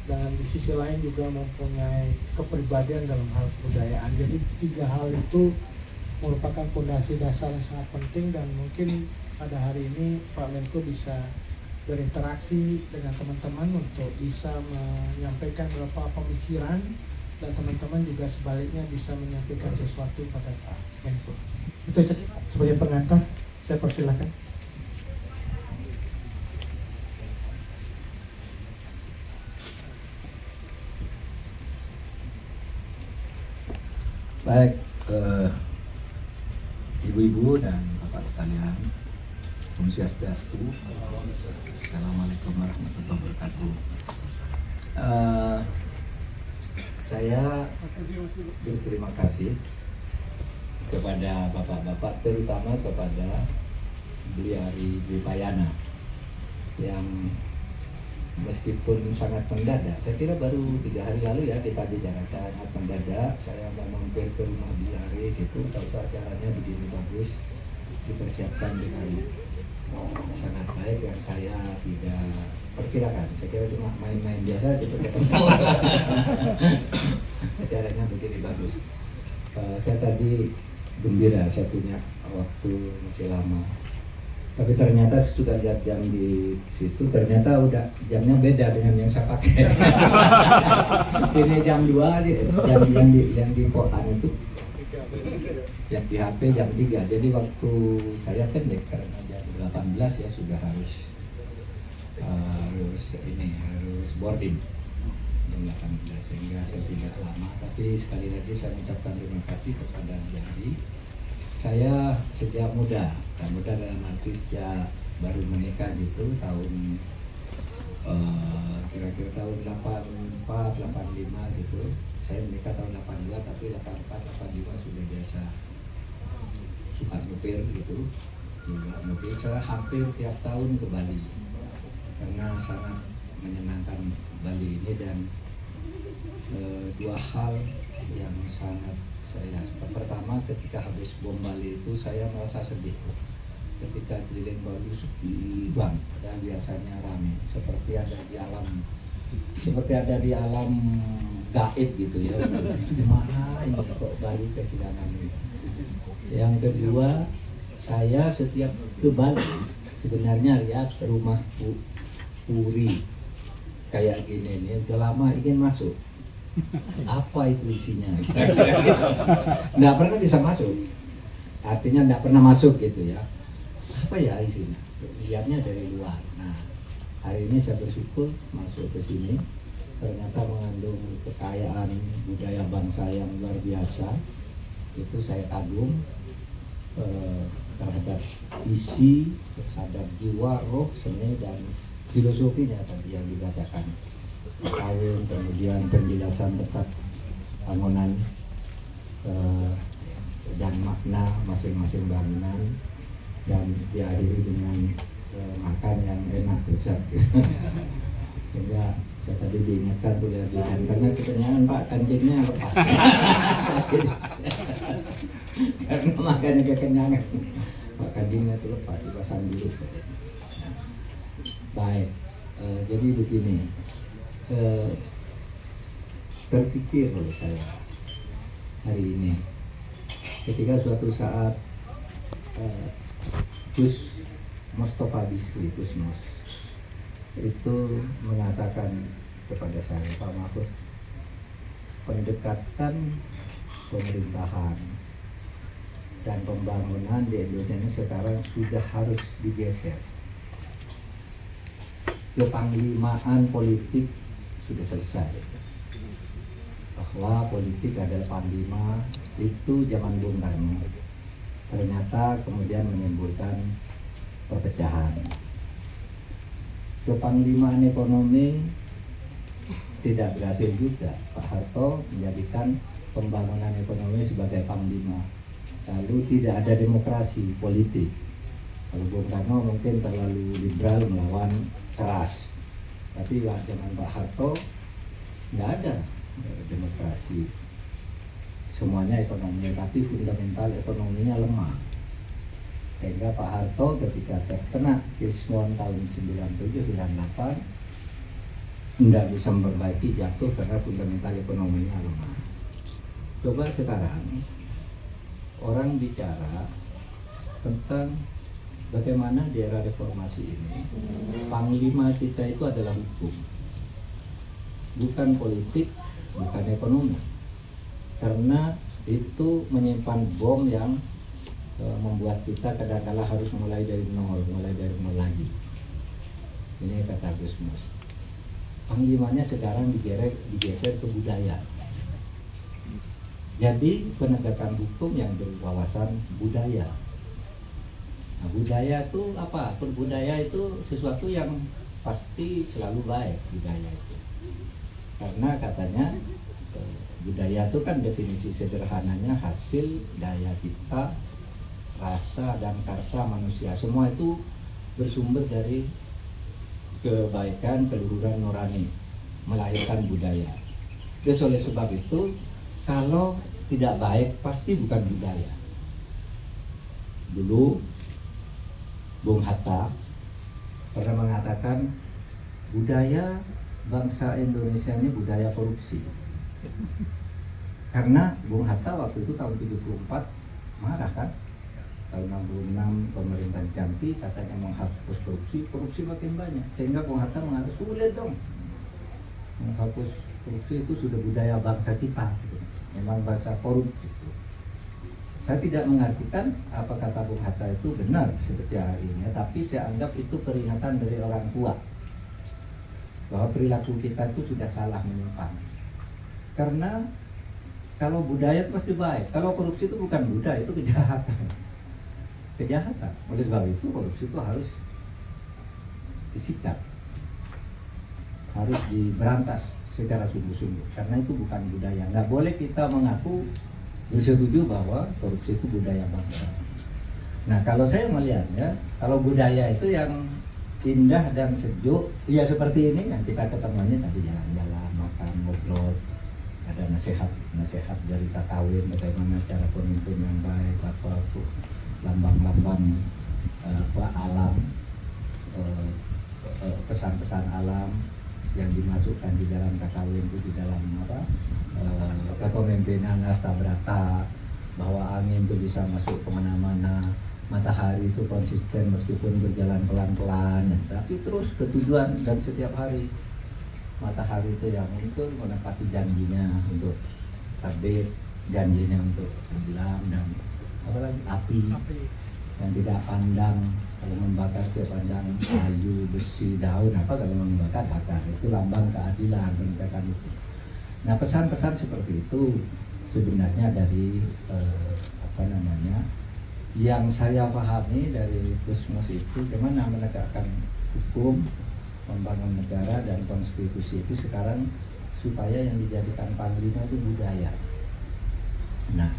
dan di sisi lain juga mempunyai kepribadian dalam hal kebudayaan. Jadi 3 hal itu merupakan fondasi dasar yang sangat penting, dan mungkin pada hari ini Pak Menko bisa berinteraksi dengan teman-teman untuk bisa menyampaikan beberapa pemikiran, dan teman-teman juga sebaliknya bisa menyampaikan sesuatu pada Pak Menko. Itu sebagai pengantar, saya persilakan. Baik, ibu-ibu dan bapak sekalian, Om Swastiastu, Assalamualaikum warahmatullahi wabarakatuh. Saya berterima kasih kepada bapak-bapak, terutama kepada Bliari Dwipayana yang meskipun sangat mendadak, saya kira baru 3 hari lalu ya kita bicara, sangat mendadak. Saya mau mampir ke rumah Bliari gitu, tahu-tahu acaranya begini bagus, dipersiapkan dengan sangat baik yang saya tidak perkirakan. Saya kira cuma main-main biasa gitu ketemu. Acaranya begini bagus. Saya tadi gembira, saya punya waktu masih lama. Tapi ternyata sudah lihat jam di situ, ternyata udah jamnya beda dengan yang saya pakai. Sini jam 2 sih, yang di koran itu, yang di HP jam 3. Jadi waktu saya pendek karena jam 18 ya sudah harus boarding jam 18, sehingga saya tidak lama. Tapi sekali lagi saya mengucapkan terima kasih kepada Bliari. Saya sejak muda dalam arti sejak baru menikah gitu tahun kira-kira tahun 84, 85 gitu. Saya menikah tahun 82, tapi 84, 85 sudah biasa suka nyopir gitu. Juga mobil. Saya hampir tiap tahun ke Bali karena sangat menyenangkan Bali ini, dan dua hal yang sangat saya suka. Pertama, ketika habis bom Bali itu saya merasa sedih. Ketika keliling Bali sepi banget, dan biasanya ramai, seperti ada di alam gaib gitu ya. Gimana ini kok Bali kehilangan ini. Yang kedua, saya setiap ke Bali sebenarnya lihat rumah puri kayak gini nih, udah lama ingin masuk. Apa itu isinya? Nggak pernah bisa masuk. Artinya nggak pernah masuk gitu ya. Apa ya isinya? Lihatnya dari luar. Nah, hari ini saya bersyukur masuk ke sini. Ternyata mengandung kekayaan budaya bangsa yang luar biasa. Itu saya kagum terhadap isi, terhadap jiwa, roh, seni, dan filosofinya tadi yang dibacakan. Kawin, kemudian penjelasan tentang bangunan dan makna masing-masing bangunan, dan diakhiri dengan makan yang enak, lezat gitu. Sehingga saya tadi diingatkan tuh lihat dan karena kekenyangan Pak, kancingnya lepas. Karena makannya kekenyangan, Pak, kancingnya itu lepas, dipasang dulu. Baik, jadi begini, terpikir oleh saya hari ini ketika suatu saat Gus Mustafa Bisri, Gus Mus itu mengatakan kepada saya, Pak Mahfud, pendekatan pemerintahan dan pembangunan di Indonesia ini sekarang sudah harus digeser. Kepanglimaan politik sudah selesai. Bahwa politik adalah panglima itu zaman Bung Karno. Ternyata kemudian menimbulkan perpecahan. Kepanglimaan ekonomi tidak berhasil juga. Pak Harto menjadikan pembangunan ekonomi sebagai panglima. Lalu tidak ada demokrasi politik. Kalau Bung Karno mungkin terlalu liberal melawan keras. Tapi zaman Pak Harto tidak ada demokrasi. Semuanya ekonomi, tapi fundamental ekonominya lemah. Sehingga Pak Harto ketika terkena Kismon tahun 97-98 tidak bisa memperbaiki, jatuh karena fundamental ekonominya lemah. Coba sekarang orang bicara tentang bagaimana di era reformasi ini panglima kita itu adalah hukum, bukan politik, bukan ekonomi, karena itu menyimpan bom yang membuat kita kadang-kala harus mulai dari nol lagi. Ini kata Gus Mus. Panglimanya sekarang digeser ke budaya. Jadi penegakan hukum yang berwawasan budaya. Nah, budaya itu apa? Budaya itu sesuatu yang pasti selalu baik, budaya itu. Karena katanya budaya itu kan definisi sederhananya hasil daya cipta, rasa dan karsa manusia. Semua itu bersumber dari kebaikan, keluhuran nurani, melahirkan budaya. Jadi oleh sebab itu, kalau tidak baik pasti bukan budaya. Dulu Bung Hatta pernah mengatakan budaya bangsa Indonesia ini budaya korupsi. Karena Bung Hatta waktu itu tahun 74 marah kan, tahun 66 pemerintahan ganti katanya menghapus korupsi makin banyak, sehingga Bung Hatta mengatakan sulit dong menghapus korupsi, itu sudah budaya bangsa kita gitu. Memang bangsa korup gitu. Saya tidak mengartikan apa kata Bung Hatta itu benar seperti hari ini, tapi saya anggap itu peringatan dari orang tua bahwa perilaku kita itu sudah salah, menyimpang. Karena kalau budaya itu pasti baik, kalau korupsi itu bukan budaya, itu kejahatan. Oleh sebab itu korupsi itu harus disikat. harus diberantas secara sungguh-sungguh, karena itu bukan budaya. Nggak boleh kita mengaku bersetuju bahwa korupsi itu budaya bangsa. Nah, kalau saya melihatnya, kalau budaya itu yang indah dan sejuk, ya seperti ini yang kita ketemunya tadi, jalan-jalan, makan, ngobrol, ada nasihat dari Kakawin bagaimana cara pemimpin yang baik, apa lambang-lambang alam, pesan-pesan alam yang dimasukkan di dalam Kakawin itu, di dalam kepemimpinan Astabrata, bahwa angin itu bisa masuk kemana-mana, matahari itu konsisten meskipun berjalan pelan-pelan, tapi terus ke tujuan, dan setiap hari matahari itu yang muncul menepati janjinya untuk terbit, janjinya untuk tenggelam, dan apalagi api yang tidak pandang. Kalau membakar dia pandang kayu, besi, daun, apa kalau membakar bakar. Itu lambang keadilan, penegakan itu. Nah, pesan-pesan seperti itu sebenarnya dari yang saya pahami dari Gusmus itu, bagaimana menegakkan hukum, membangun negara dan konstitusi itu sekarang supaya yang dijadikan panglima itu budaya. Nah,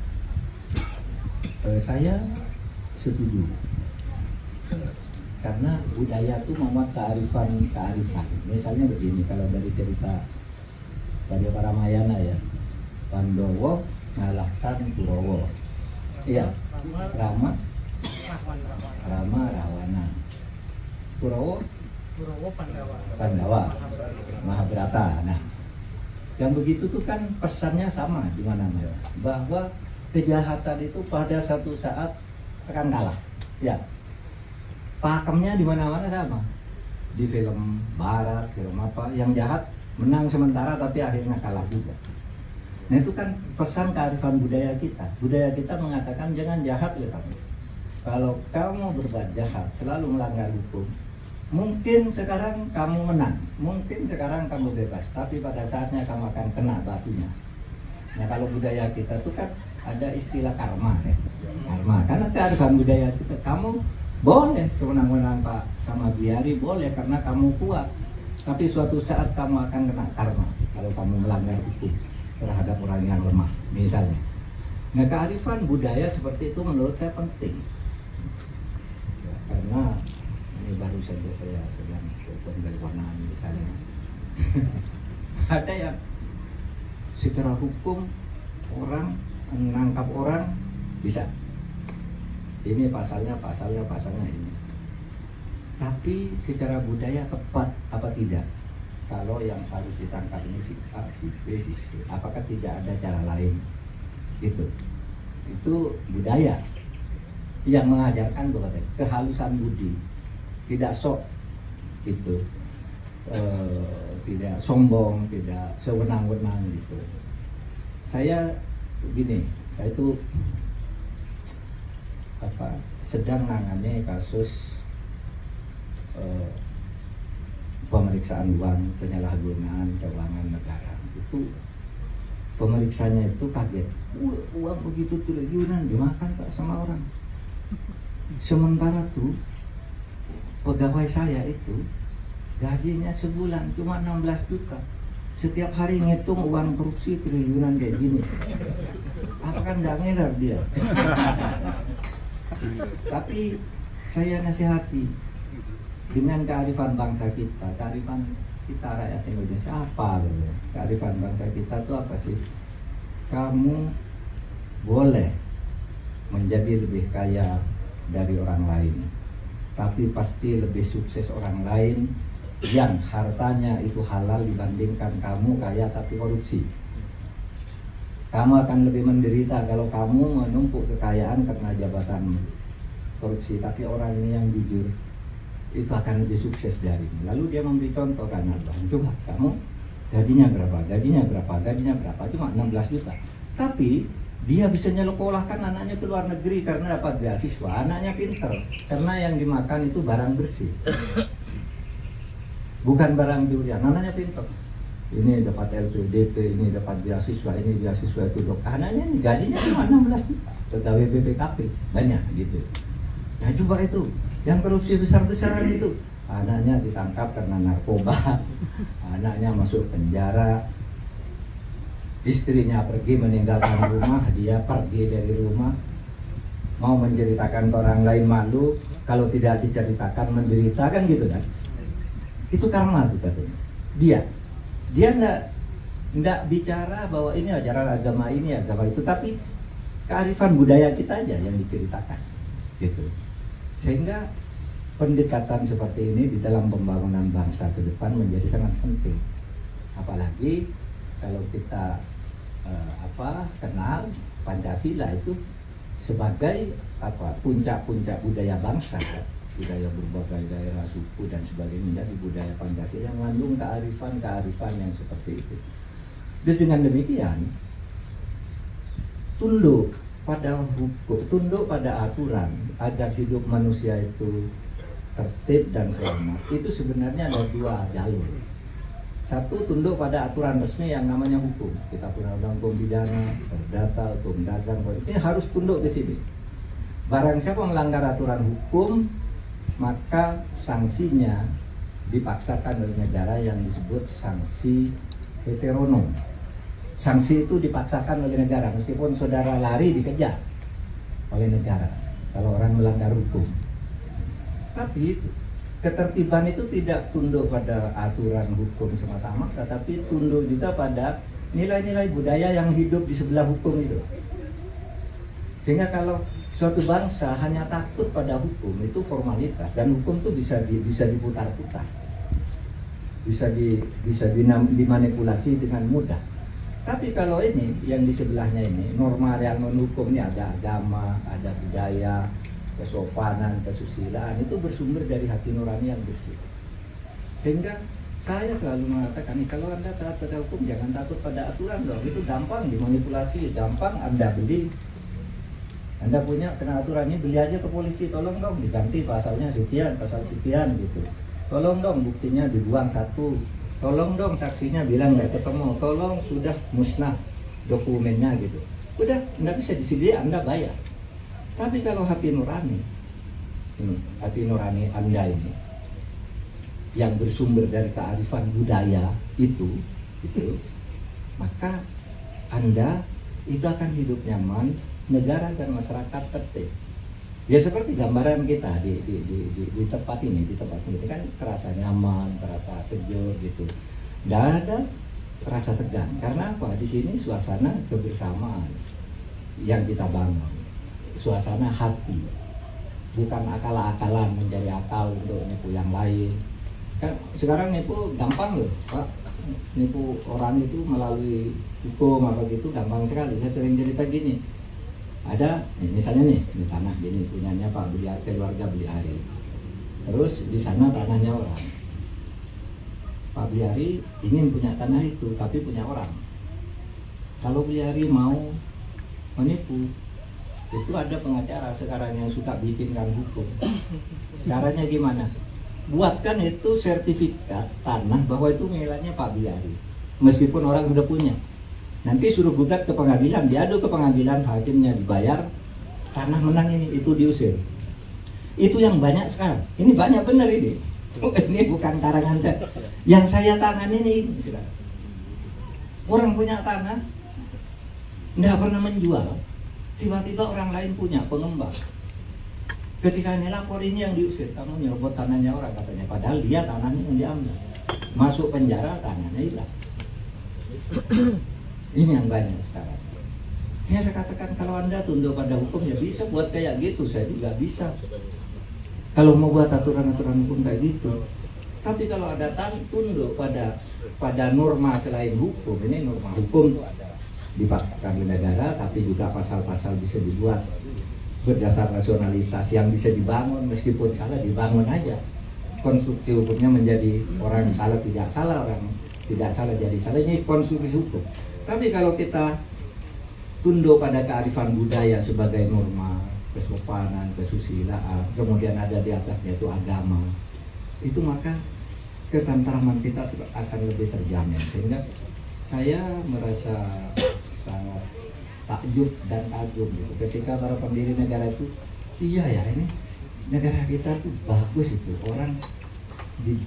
saya setuju, karena budaya itu memuat kearifan. Misalnya begini, kalau dari cerita dari para Mayana ya, Pandowo ngalahkan Kurawa, iya, Rama Rawana, Kurawa Pandawa, Mahabharata. Nah, yang begitu tuh kan pesannya sama di mana-mana, bahwa kejahatan itu pada satu saat akan kalah. Ya, pakemnya di mana-mana sama. Di film Barat, film apa, yang jahat menang sementara tapi akhirnya kalah juga. Nah, itu kan pesan kearifan budaya kita. Budaya kita mengatakan jangan jahat ya kamu. Kalau kamu berbuat jahat, selalu melanggar hukum, mungkin sekarang kamu menang, mungkin sekarang kamu bebas, tapi pada saatnya kamu akan kena batunya. Nah, kalau budaya kita tuh kan ada istilah karma ya. Karma, karena kearifan budaya kita, kamu boleh sewenang-wenang Pak sama Biari, boleh karena kamu kuat, tapi suatu saat kamu akan kena karma kalau kamu melanggar hukum terhadap orang yang lemah misalnya. Nah, kearifan budaya seperti itu menurut saya penting ya, karena ini baru saja saya sedang telepon dari Warnaan misalnya. Ada yang secara hukum orang menangkap orang bisa, ini pasalnya ini, tapi secara budaya tepat apa tidak? Kalau yang harus ditangkap ini si A, si B, si C, apakah tidak ada cara lain? Gitu. Itu budaya yang mengajarkan bahwa kehalusan budi, tidak sok, gitu, tidak sombong, tidak sewenang-wenang gitu. Saya begini, saya itu sedang nangani kasus pemeriksaan uang, penyalahgunaan keuangan negara. Itu pemeriksanya itu kaget, uang begitu triliunan dimakan Pak sama orang. Sementara tuh pegawai saya itu gajinya sebulan cuma 16 juta. Setiap hari ngitung uang korupsi triliunan kayak gini. Apakah nggak ngiler dia? Tapi saya nasihati dengan kearifan bangsa kita, kearifan kita rakyat Indonesia apa? Kearifan bangsa kita itu apa sih? Kamu boleh menjadi lebih kaya dari orang lain, tapi pasti lebih sukses orang lain yang hartanya itu halal dibandingkan kamu kaya tapi korupsi. Kamu akan lebih menderita kalau kamu menumpuk kekayaan karena jabatan korupsi, tapi orang ini yang jujur itu akan lebih sukses darimu. Lalu dia memberi contoh kan, coba kamu gajinya berapa, cuma 16 juta. Tapi dia bisa nyekolahkan anaknya ke luar negeri karena dapat beasiswa, anaknya pinter, karena yang dimakan itu barang bersih. Bukan barang durian, anaknya pinter. Ini dapat LPDP, ini dapat beasiswa, ini beasiswa itu dok. Anaknya ini gajinya cuma 16 juta, pegawai BPKP, banyak gitu. Nah coba itu, yang korupsi besar-besaran itu anaknya ditangkap karena narkoba, anaknya masuk penjara, istrinya pergi meninggalkan rumah, dia pergi dari rumah, mau menceritakan ke orang lain malu, kalau tidak diceritakan menderita, kan gitu kan? Itu karma tuh katanya. Dia enggak bicara bahwa ini ajaran agama ini, agama itu, tapi kearifan budaya kita aja yang diceritakan, gitu. Sehingga pendekatan seperti ini di dalam pembangunan bangsa ke depan menjadi sangat penting. Apalagi kalau kita kenal Pancasila itu sebagai puncak-puncak budaya bangsa, budaya berbagai daerah, suku dan sebagainya, menjadi budaya Pancasila yang mengandung kearifan yang seperti itu. Terus dengan demikian tunduk pada hukum, tunduk pada aturan agar hidup manusia itu tertib dan selamat, itu sebenarnya ada dua jalur. Satu, tunduk pada aturan resmi yang namanya hukum. Kita punya undang hukum pidana, perdata, hukum dagang, ini harus tunduk ke sini. Barang siapa melanggar aturan hukum, maka sanksinya dipaksakan oleh negara yang disebut sanksi heteronom. Sanksi itu dipaksakan oleh negara, meskipun saudara lari dikejar oleh negara kalau orang melanggar hukum. Tapi ketertiban itu tidak tunduk pada aturan hukum semata-mata, tapi tunduk juga pada nilai-nilai budaya yang hidup di sebelah hukum itu. Sehingga kalau suatu bangsa hanya takut pada hukum, itu formalitas, dan hukum itu bisa diputar-putar, bisa dimanipulasi dengan mudah. Tapi kalau ini yang di sebelahnya ini, norma yang non hukum ini, ada agama, ada budaya, kesopanan, kesusilaan, itu bersumber dari hati nurani yang bersih. Sehingga saya selalu mengatakan, kalau Anda taat pada hukum, jangan takut pada aturan dong. Itu gampang dimanipulasi, gampang Anda beli. Anda punya kena aturan ini, beli aja ke polisi, tolong dong diganti pasalnya sekian, pasal sekian gitu. Tolong dong buktinya dibuang satu. Tolong dong saksinya bilang nggak ketemu. Tolong sudah musnah dokumennya gitu. Udah nggak bisa disediakan, Anda bayar. Tapi kalau hati nurani Anda ini yang bersumber dari kearifan budaya itu, maka Anda itu akan hidup nyaman, negara dan masyarakat tertib. Ya seperti gambaran kita di tempat ini, di tempat ini kan terasa nyaman, terasa sejuk gitu. Tidak ada rasa tegang. Karena apa? Di sini suasana kebersamaan yang kita bangun. Suasana hati, bukan akal-akalan mencari akal untuk nipu yang lain. Kan sekarang nipu gampang loh, Pak. Nipu orang itu melalui hukum apa gitu gampang sekali. Saya sering cerita gini, ada misalnya nih di tanah gini punyanya Pak Beliari, keluarga Beliari. Terus di sana tanahnya orang. Pak Beliari ingin punya tanah itu, tapi punya orang. Kalau Beliari mau menipu, itu ada pengacara sekarang yang suka bikinkan hukum. Caranya gimana? Buatkan itu sertifikat tanah bahwa itu miliknya Pak Beliari, meskipun orang sudah punya. Nanti suruh gugat ke pengadilan, diadu ke pengadilan, hakimnya dibayar, tanah menang ini, itu diusir. Itu yang banyak sekarang. Ini banyak benar ini. Ini bukan karangan saya. Yang saya tangani ini sekarang. Orang punya tanah, nggak pernah menjual. Tiba-tiba orang lain punya, pengembang. Ketika ini lapor, ini yang diusir, kamu nyerobot tanahnya orang katanya. Padahal dia tanahnya yang diambil. Masuk penjara, tanahnya hilang. Ini yang banyak sekarang. Saya katakan kalau Anda tunduk pada hukum, ya bisa buat kayak gitu. Saya juga bisa. Kalau mau buat aturan-aturan hukum kayak gitu. Tapi kalau ada tunduk pada norma selain hukum, ini norma hukum dipaksakan oleh negara, tapi juga pasal-pasal bisa dibuat berdasar rasionalitas yang bisa dibangun, meskipun salah dibangun aja. Konstruksi hukumnya menjadi orang salah tidak salah, orang tidak salah jadi salah, ini konstruksi hukum. Tapi kalau kita tunduk pada kearifan budaya sebagai norma, kesopanan, kesusilaan, kemudian ada di atasnya itu agama, itu maka ketentraman kita akan lebih terjamin. Sehingga saya merasa sangat takjub dan kagum gitu ketika para pendiri negara itu, iya ya ini negara kita tuh bagus itu, orang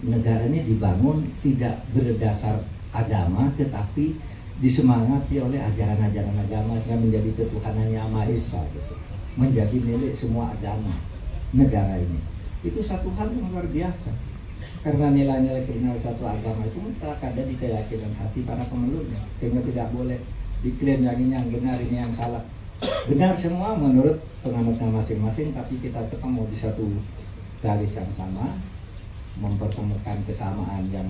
negara ini dibangun tidak berdasar agama, tetapi disemangati oleh ajaran-ajaran agama sehingga menjadi ketuhanan yang Maha Esa gitu. Menjadi milik semua agama negara ini. Itu satu hal yang luar biasa. Karena nilai-nilai kriminal satu agama itu mutlak ada di keyakinan hati para pemeluknya, sehingga tidak boleh diklaim yang ini yang benar, ini yang salah. Benar semua menurut penganutnya masing-masing, tapi kita ketemu di satu garis yang sama, mempertemukan kesamaan yang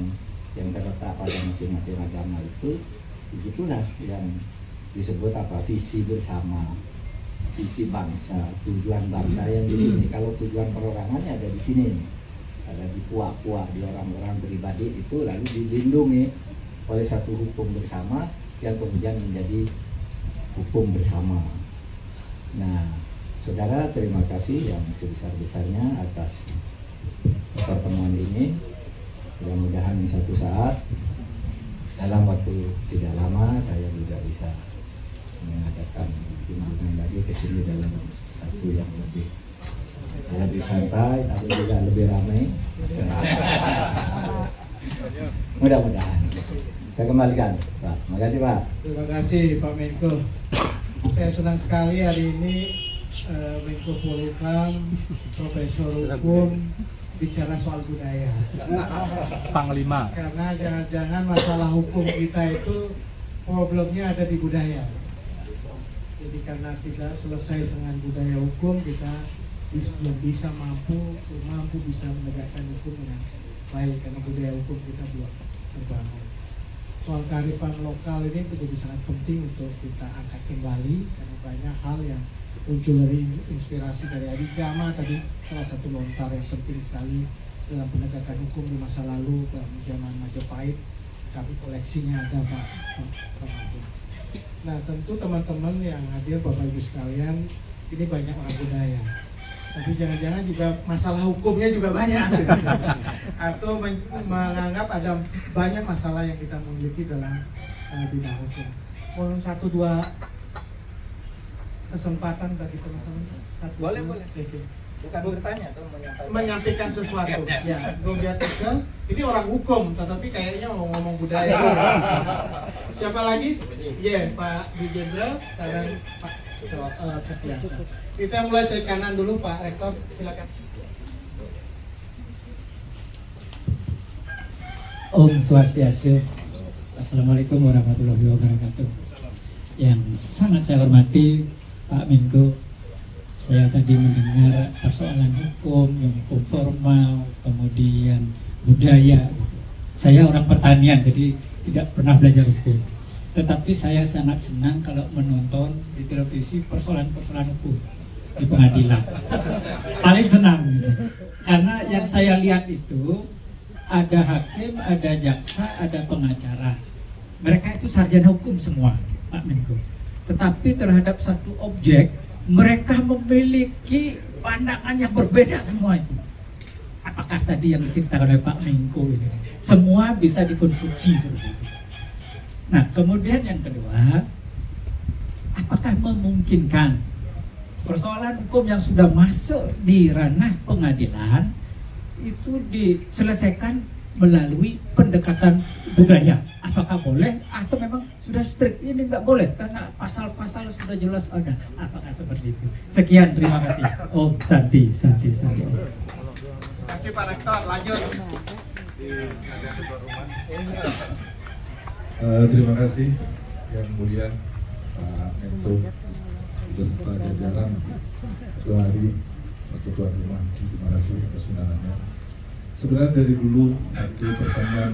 terletak pada masing-masing agama itu. Disitulah yang disebut apa, visi bersama, visi bangsa, tujuan bangsa yang di sini. Kalau tujuan perorangannya ada di sini, ada di puak-puak, di orang-orang pribadi itu, lalu dilindungi oleh satu hukum bersama yang kemudian menjadi hukum bersama. Nah, saudara, terima kasih yang sebesar-besarnya atas pertemuan ini. Mudah-mudahan suatu saat dalam waktu tidak lama saya juga bisa mengadakan kunjungan lagi ke sini dalam satu yang lebih santai tapi juga lebih ramai. Mudah-mudahan. Saya kembalikan, Pak. Terima kasih, Pak. Terima kasih, Pak Menko. Saya senang sekali hari ini Menko Polhukam, Profesor Hukum bicara soal budaya. Panglima. Karena jangan-jangan masalah hukum kita itu problemnya ada di budaya. Jadi karena tidak selesai dengan budaya hukum, kita belum bisa mampu bisa menegakkan hukum dengan baik karena budaya hukum kita belum terbangun. Soal kearifan lokal ini menjadi sangat penting untuk kita angkat kembali karena banyak hal yang muncul dari inspirasi dari Adi Gama tadi, salah satu lontar yang penting sekali dalam penegakan hukum di masa lalu zaman Majapahit, tapi koleksinya ada Pak. Nah tentu teman-teman yang hadir Bapak Ibu sekalian, ini banyak orang budaya, tapi jangan-jangan juga masalah hukumnya juga banyak atau menganggap ada banyak masalah yang kita miliki dalam bidang hukum. Mohon 1-2 kesempatan bagi teman-teman. Boleh. Okay. Bukan bertanya atau menyampaikan sesuatu. Ya, Gogia Tegal ini orang hukum, tetapi kayaknya mau ngomong budaya. Siapa lagi? Pak Di Jenderal, dan Pak Ketiasa. Kita mulai dari kanan dulu, Pak Rektor, silakan. Om Swastiastu. Assalamualaikum warahmatullahi wabarakatuh. Yang sangat saya hormati Pak Menko, saya tadi mendengar persoalan hukum, yang hukum formal, kemudian budaya. Saya orang pertanian, jadi tidak pernah belajar hukum. Tetapi saya sangat senang kalau menonton di televisi persoalan-persoalan hukum di pengadilan. Paling senang gitu. Karena yang saya lihat itu ada hakim, ada jaksa, ada pengacara. Mereka itu sarjana hukum semua, Pak Menko. Tetapi terhadap satu objek, mereka memiliki pandangan yang berbeda semua itu. Apakah tadi yang diceritakan oleh Pak Menko ini? Semua bisa dikonstruksi seperti itu. Nah, kemudian yang kedua, apakah memungkinkan persoalan hukum yang sudah masuk di ranah pengadilan itu diselesaikan melalui pendekatan budaya? Apakah boleh atau memang sudah strict ini nggak boleh karena pasal-pasal sudah jelas ada? Apakah seperti itu? Sekian, terima kasih. Om Santi. Terima kasih Pak Rektor, lanjut. Terima kasih yang mulia Pak Menko beserta jajaran Ketua Hari, Ketua Rumah. Terima kasih atas undangannya. Sebenarnya dari dulu waktu pertemuan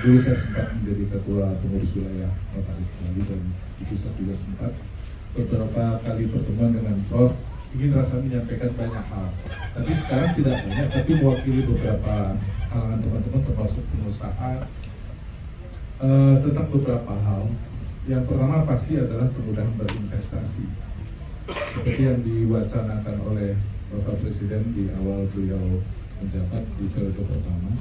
dulu saya sempat menjadi ketua pengurus wilayah Notaris Bali dan itu saya juga sempat beberapa kali pertemuan dengan Prof. Ingin rasa menyampaikan banyak hal. Tapi sekarang tidak banyak, tapi mewakili beberapa kalangan teman-teman termasuk pengusaha tentang beberapa hal. Yang pertama pasti adalah kemudahan berinvestasi. Seperti yang diwacanakan oleh Bapak Presiden di awal beliau menjabat di periode pertama,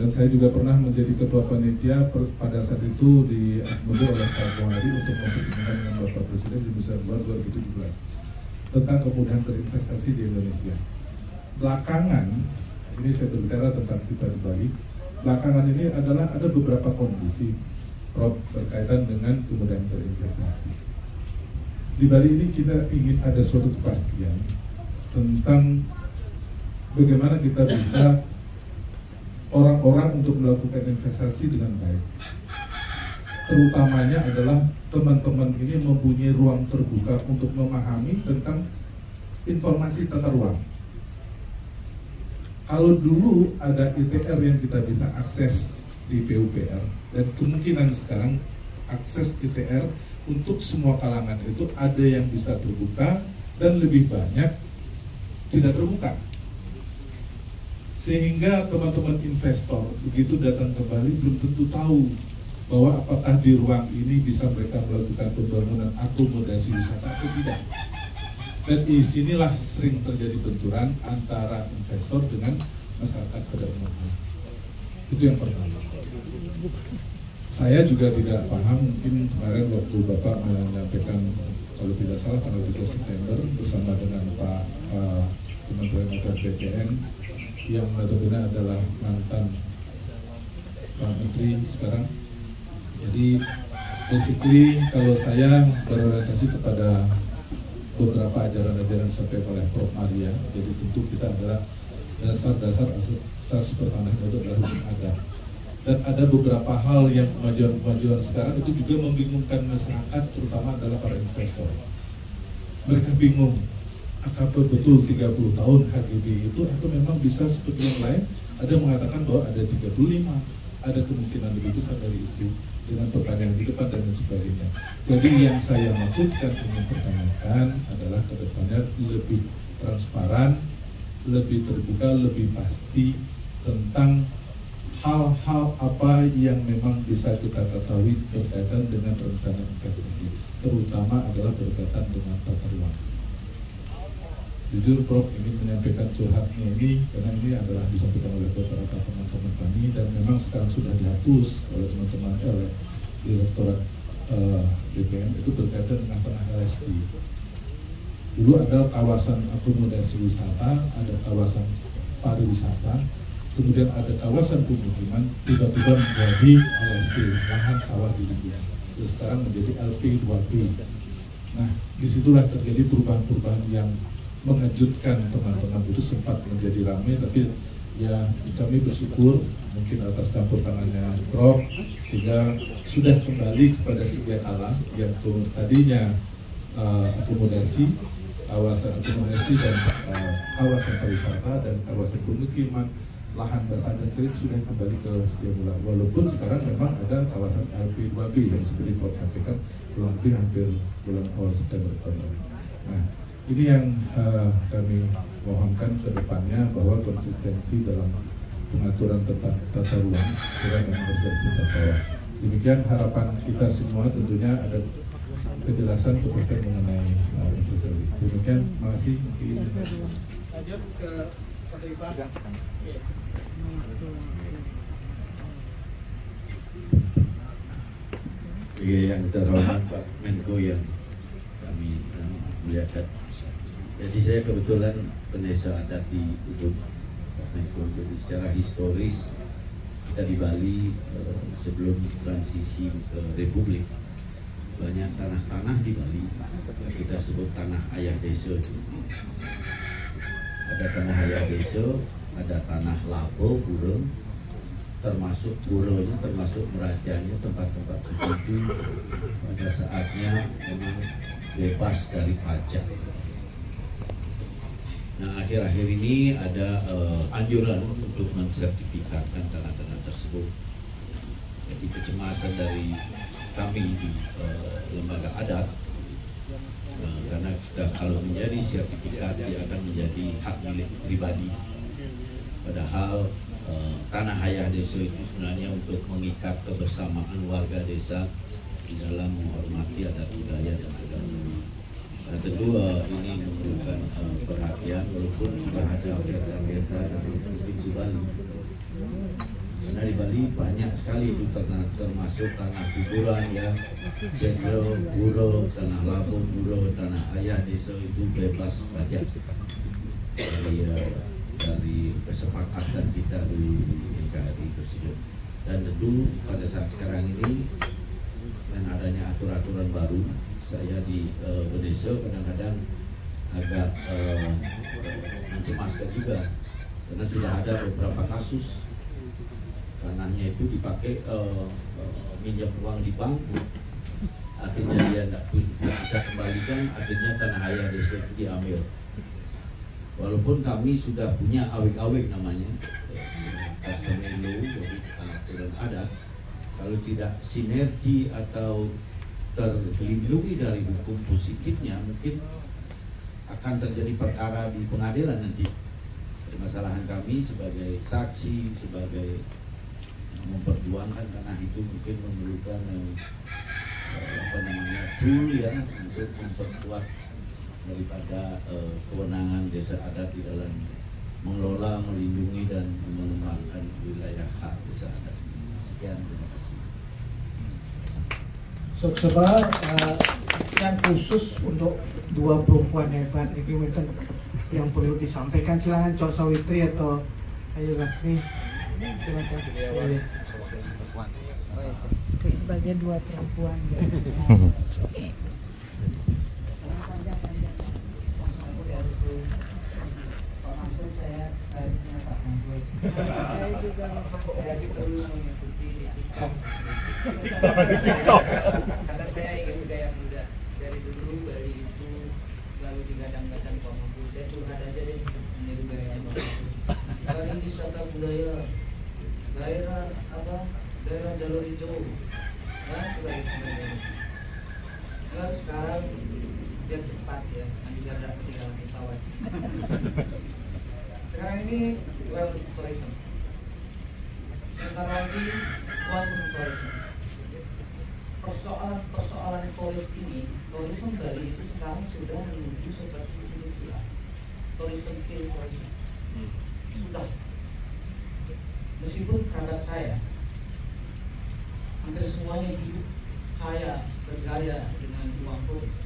dan saya juga pernah menjadi ketua panitia pada saat itu diakomodir oleh Pak Muhari untuk mempertemukan dengan Bapak Presiden di Nusa Dua 2017 tentang kemudahan berinvestasi di Indonesia. Belakangan ini saya berbicara tentang kita di Bali. Belakangan ini adalah ada beberapa kondisi Prof berkaitan dengan kemudahan berinvestasi. Di Bali ini kita ingin ada suatu kepastian tentang bagaimana kita bisa orang-orang untuk melakukan investasi dengan baik. Terutamanya adalah teman-teman ini mempunyai ruang terbuka untuk memahami tentang informasi tata ruang. Kalau dulu ada ITR yang kita bisa akses di PUPR, dan kemungkinan sekarang akses ITR untuk semua kalangan itu ada yang bisa terbuka dan lebih banyak tidak terbuka. Sehingga teman-teman investor begitu datang ke Bali belum tentu tahu bahwa apakah di ruang ini bisa mereka melakukan pembangunan akomodasi wisata atau tidak. Dan di sinilah sering terjadi benturan antara investor dengan masyarakat pada umumnya. Itu yang pertama. Saya juga tidak paham, mungkin kemarin waktu Bapak menyampaikan, kalau tidak salah tanggal 3 September bersama dengan Pak Kementerian Atr BPN yang notabene adalah mantan Pak Menteri sekarang. Jadi basically kalau saya berorientasi kepada beberapa ajaran-ajaran sampai oleh Prof Maria, jadi tentu kita adalah dasar-dasar asas pertanahan itu adalah hukum adat. Dan ada beberapa hal yang kemajuan-kemajuan sekarang itu juga membingungkan masyarakat, terutama adalah para investor. Mereka bingung, apakah betul 30 tahun HGB itu atau memang bisa seperti yang lain? Ada yang mengatakan bahwa ada 35, ada kemungkinan lebih besar dari itu, dengan pertanyaan di depan dan sebagainya. Jadi yang saya maksudkan ingin pertanyakan adalah kedepannya lebih transparan, lebih terbuka, lebih pasti tentang hal-hal apa yang memang bisa kita ketahui berkaitan dengan rencana investasi, terutama adalah berkaitan dengan tata ruang. Jujur Prof ingin menyampaikan curhatnya ini karena ini adalah disampaikan oleh beberapa teman-teman kami dan memang sekarang sudah dihapus oleh teman-teman oleh Direktorat BPN itu berkaitan dengan tanah LSD. Dulu ada kawasan akomodasi wisata, ada kawasan pariwisata, kemudian ada kawasan pemukiman, tiba-tiba menjadi LSD, lahan sawah di dunia. Terus sekarang menjadi LP2P. Nah, disitulah terjadi perubahan-perubahan yang mengejutkan teman-teman. Itu sempat menjadi ramai, tapi ya kami bersyukur mungkin atas campur tangannya Prof sehingga sudah kembali kepada sedia kala yang tadinya akomodasi, kawasan akomodasi dan kawasan pariwisata dan kawasan pemukiman, lahan basah dan kering sudah kembali ke sedia mula. Walaupun sekarang memang ada kawasan LP2B yang seperti Prof sampaikan kurang lebih hampir bulan awal September tahun ini. Nah, ini yang kami mohonkan ke depannya bahwa konsistensi dalam pengaturan tentang tata ruang kira memang harus kita bawa. Demikian harapan kita semua, tentunya ada kejelasan kepastian mengenai investasi. Demikian, makasih. Lanjut ke Pak. Iya, yang terhormat Pak Menko yang kami melihat. Jadi saya kebetulan pendeta adat di Ubud, Pak Menko. Jadi secara historis kita di Bali sebelum transisi ke Republik banyak tanah-tanah di Bali yang kita sebut tanah ayah desa. Ada tanah ayah desa, ada tanah lapo, burung, termasuk buronya, termasuk merajanya, tempat-tempat seperti itu pada saatnya memang bebas dari pajak. Nah, akhir-akhir ini ada anjuran untuk mensertifikatkan tanah-tanah tersebut. Jadi kecemasan dari kami di lembaga adat, karena sudah kalau menjadi sertifikat dia akan menjadi hak milik pribadi. Padahal tanah ayah desa itu sebenarnya untuk mengikat kebersamaan warga desa di dalam menghormati adat budaya dan agama. Nah, tentu ini memerlukan perhatian walaupun sudah ada peta-peta dari Provinsi Bali. Karena di Bali banyak sekali itu termasuk tanah kuburan ya, cendro, buro, tanah labung, buro, tanah ayah desa itu bebas pajak. Jadi dari kesepakatan kita di NKRI tersebut. Dan tentu pada saat sekarang ini dengan adanya aturan-aturan baru, saya di Indonesia kadang-kadang agak mencemaskan juga karena sudah ada beberapa kasus tanahnya itu dipakai minjam uang di bank, akhirnya dia tidak bisa kembalikan, akhirnya tanah ayah desa itu diambil. Walaupun kami sudah punya awik-awik namanya customary law, jadi aturan adat, kalau tidak sinergi atau terlindungi dari hukum positifnya, mungkin akan terjadi perkara di pengadilan nanti. Permasalahan kami sebagai saksi, sebagai memperjuangkan tanah itu mungkin memerlukan tool ya untuk memperkuat daripada kewenangan desa adat di dalam mengelola, melindungi dan mengembangkan wilayah hak desa adat. Sekian, terima kasih. Saudara, yang khusus untuk dua perempuan hebat ini mungkin yang perlu disampaikan, silakan Cok Sawitri atau Ayu Laksmi. Silakan. Sebagai dua perempuan. Saya juga mengikuti TikTok. Karena saya ingin budaya muda dari dulu, dari itu selalu digadang-gadang Pak Mahfud. Saya curhat aja deh meniru gaya Pak Mahfud. Kali wisata budaya, daerah apa? Daerah jalur hijau dan sebagainya. Kalau sekarang dia cepat ya, nanti ada ketinggalan pesawat. Sekarang ini wellness tourism. Sebentar lagi quantum tourism. Persoalan turis ini, tourism Bali itu sekarang sudah menuju seperti Indonesia. Tourism kill tourism. Sudah. Meskipun kerabat saya hampir semuanya hidup kaya, bergaya dengan uang turis,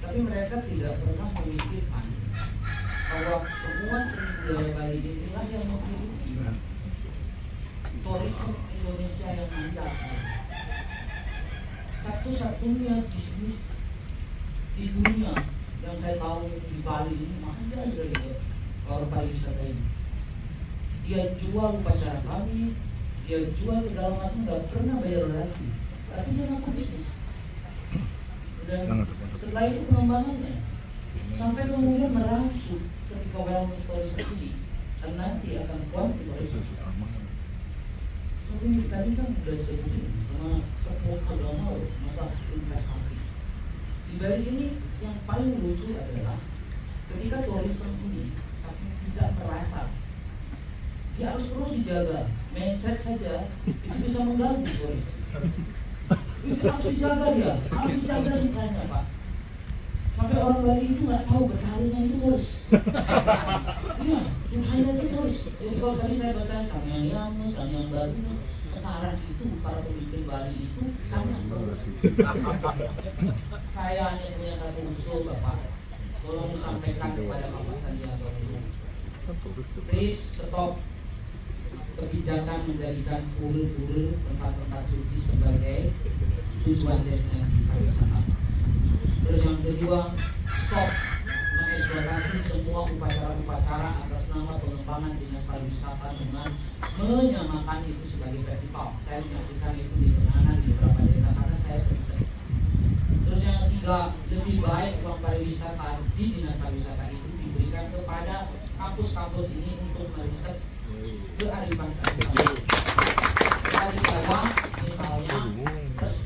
tapi mereka tidak pernah memikirkan bahwa semua seni budaya Bali inilah yang memiliki turisme Indonesia yang mandar. Satu-satunya bisnis di dunia yang saya tahu di Bali ini mandar sekali orang pariwisata ini. Dia jual upacara kami, dia jual segala macam, nggak pernah bayar lagi, tapi dia ngaku bisnis. Dan setelah itu pengembangannya sampai kemudian merangsur ketika wellness tourism ini dan nanti akan quantum tourism. Seperti tadi kan sudah sebutin sama agama masa investasi di Bali ini. Yang paling lucu adalah ketika tourism ini saking tidak merasa, dia harus terus dijaga. Mencet saja itu bisa mengganggu turis. Itu harus dijaga dia, harus dijaga sikapnya Pak. Sampai orang Bali itu nggak tahu berkahnya itu turis. Iya, berkahnya itu turis. Jadi kalau tadi saya baca Samyang Bali, sekarang itu para pemimpin Bali itu sangat turis. Saya hanya punya satu usul Bapak, tolong disampaikan kepada Bapak Sandiaga Uno. Please stop kebijakan menjadikan pura-pura tempat-tempat suci sebagai tujuan destinasi pariwisata. Terus yang kedua, stop mengeksploitasi semua upacara-upacara atas nama pengembangan dinas pariwisata dengan menyamakan itu sebagai festival. Saya menyaksikan itu di Tenganan di beberapa desa karena saya berisik. Terus yang ketiga, lebih baik uang pariwisata di dinas pariwisata itu diberikan kepada kampus-kampus ini untuk meriset kearifan daripada misalnya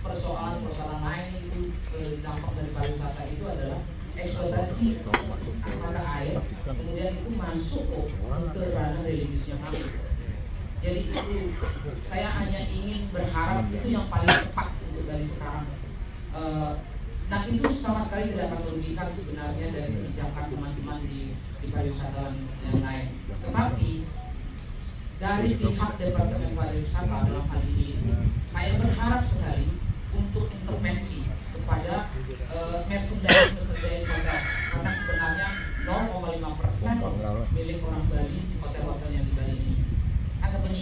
persoalan lain itu dampak dari pariwisata itu adalah eksploitasi mata air, kemudian itu masuk ke ranah religiusnya kami. Jadi itu saya hanya ingin berharap itu yang paling cepat untuk dari sekarang. Nah itu sama sekali tidak akan merugikan sebenarnya dari kebijakan teman-teman di pariwisata yang lain. Tetapi dari pihak Departemen Pariwisata dalam hal ini, saya berharap sekali untuk intervensi kepada merchandise hotel, karena sebenarnya 0,5% milik orang Bali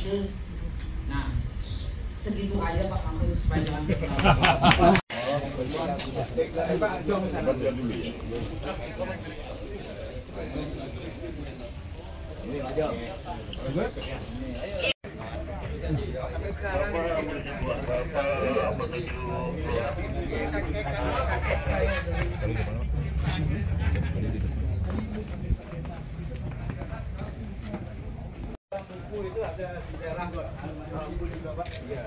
ide. Nah, segitu aja Pak Mahfud supaya jangan berkelanjutan. Itu ada sejarah Pak. Lampu juga Pak. Iya,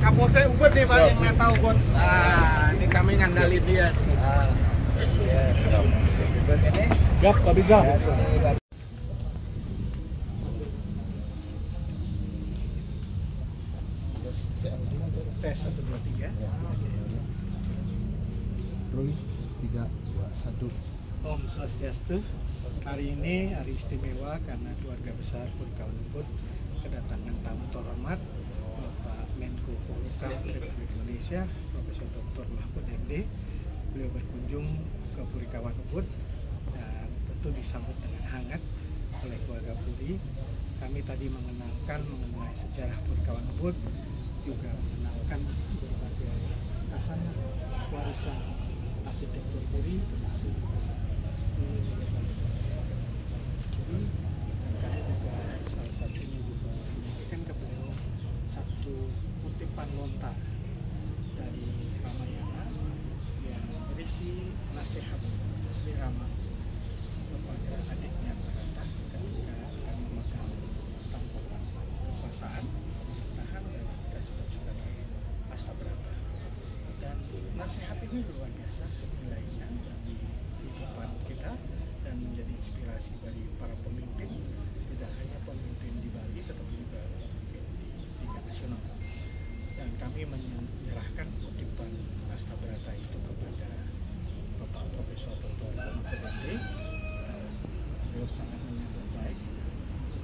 Kapolsek Ubud nih Pak yang nggak tahu Ubud. Nah, ini kami ngandalin dia. Gap, Pak Biza. Tes 1 2 3. Rolling 3 2 1. Om Swastiastu. Hari ini hari istimewa karena keluarga besar Purkawan Ubud kedatangan tamu terhormat Bapak Menko Polhukam Republik Indonesia Profesor Dr. Mahfud MD. Beliau berkunjung ke Purkawan Ubud dan tentu disambut dengan hangat oleh keluarga Puri. Kami tadi mengenalkan mengenai sejarah Purkawan Ubud, juga mengenalkan berbagai kasana warisan arsitektur Puri termasuk dan kami juga salah satunya juga menyampaikan ke beliau satu kutipan lontar dari Ramayana yang berisi nasihat Sri Rama kepada adiknya Bharata ketika akan memegang tahta kekuasaan, tahan dan kita sebut sebagai Astabrata. Dan nasihat ini luar biasa nilainya bagi kehidupan kita dan menjadi inspirasi bagi para pemimpin, tidak hanya pemimpin di Bali tetapi juga pemimpin di tingkat nasional. Dan kami menyerahkan kutipan Astabrata itu kepada Bapak Profesor Dr. Mahfud MD. Beliau sangat menyambut baik.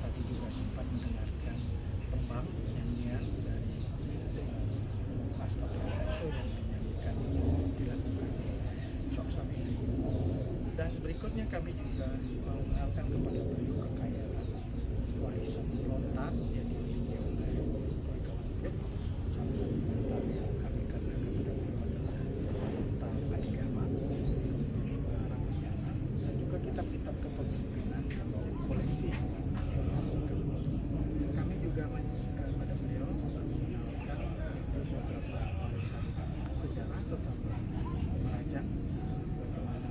Tadi juga sempat mendengarkan tembang nyanyian dari Astabrata itu yang dinyanyikan dilakukan Chok Samiri. Dan berikutnya kami juga mengenalkan kepada beliau kekayaan warisan lontar yang dimiliki oleh Purkawan Ubud. Salah satu lontar yang kami kenal kepada beliau adalah lontar Adigama, Ramayana, dan juga kitab-kitab kepemimpinan yang koleksi. Kami juga kepada beliau mengenalkan beberapa warisan sejarah terutama Merajang, bagaimana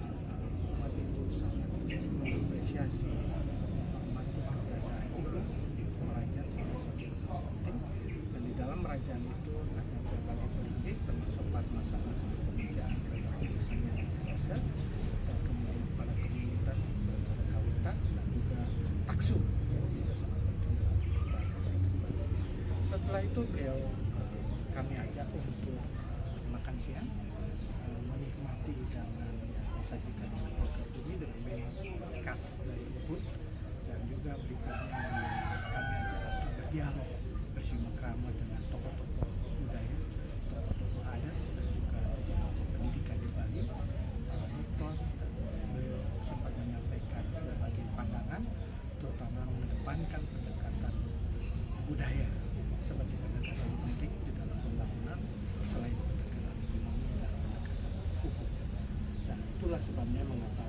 umat itu sangat mengapresiasi mati keberadaan ibu Merajang salah satu yang sangat penting. Dan di dalam Merajang itu ada berbagai pelinggih termasuk masalah pembicaraan terhadap urusannya Indonesia dan kemudian pada komunitas pada kawitan dan juga taksu juga sangat penting dalam bahasa. Setelah itu beliau kami ajak untuk makan siang, menikmati hidangan yang disajikan oleh keluarga Puri dengan memang khas dari Ubud, dan juga berikutnya kami ajak untuk berdialog bersilaturahmi dengan tokoh-tokoh budaya, tokoh-tokoh adat dan juga pendidikan di Bali, para dokter. Beliau sempat menyampaikan berbagai pandangan, terutama mengedepankan pendekatan budaya sebagai pendekatan penting di dalam pembangunan selain pendekatan ekonomi dan pendekatan hukum. Dan itulah sebabnya mengapa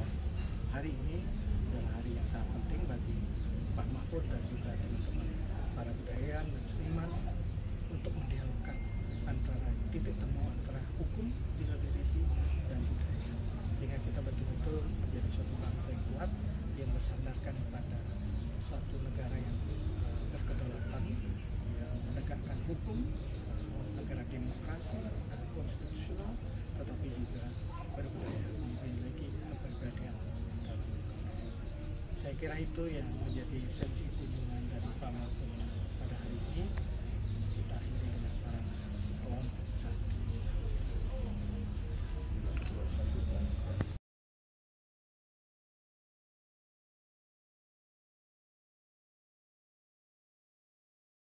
hari ini adalah hari yang sangat penting bagi Pak Mahfud dan juga teman-teman para budayawan dan seniman untuk mendialogkan antara titik temu antara hukum di satu sisi dan budaya, sehingga kita betul-betul menjadi hukum, negara demokrasi, negara konstitusional, tetapi juga berbudaya, memiliki kepribadian dalam. Saya kira itu yang menjadi esensi kunjungan dari Pak Mahfud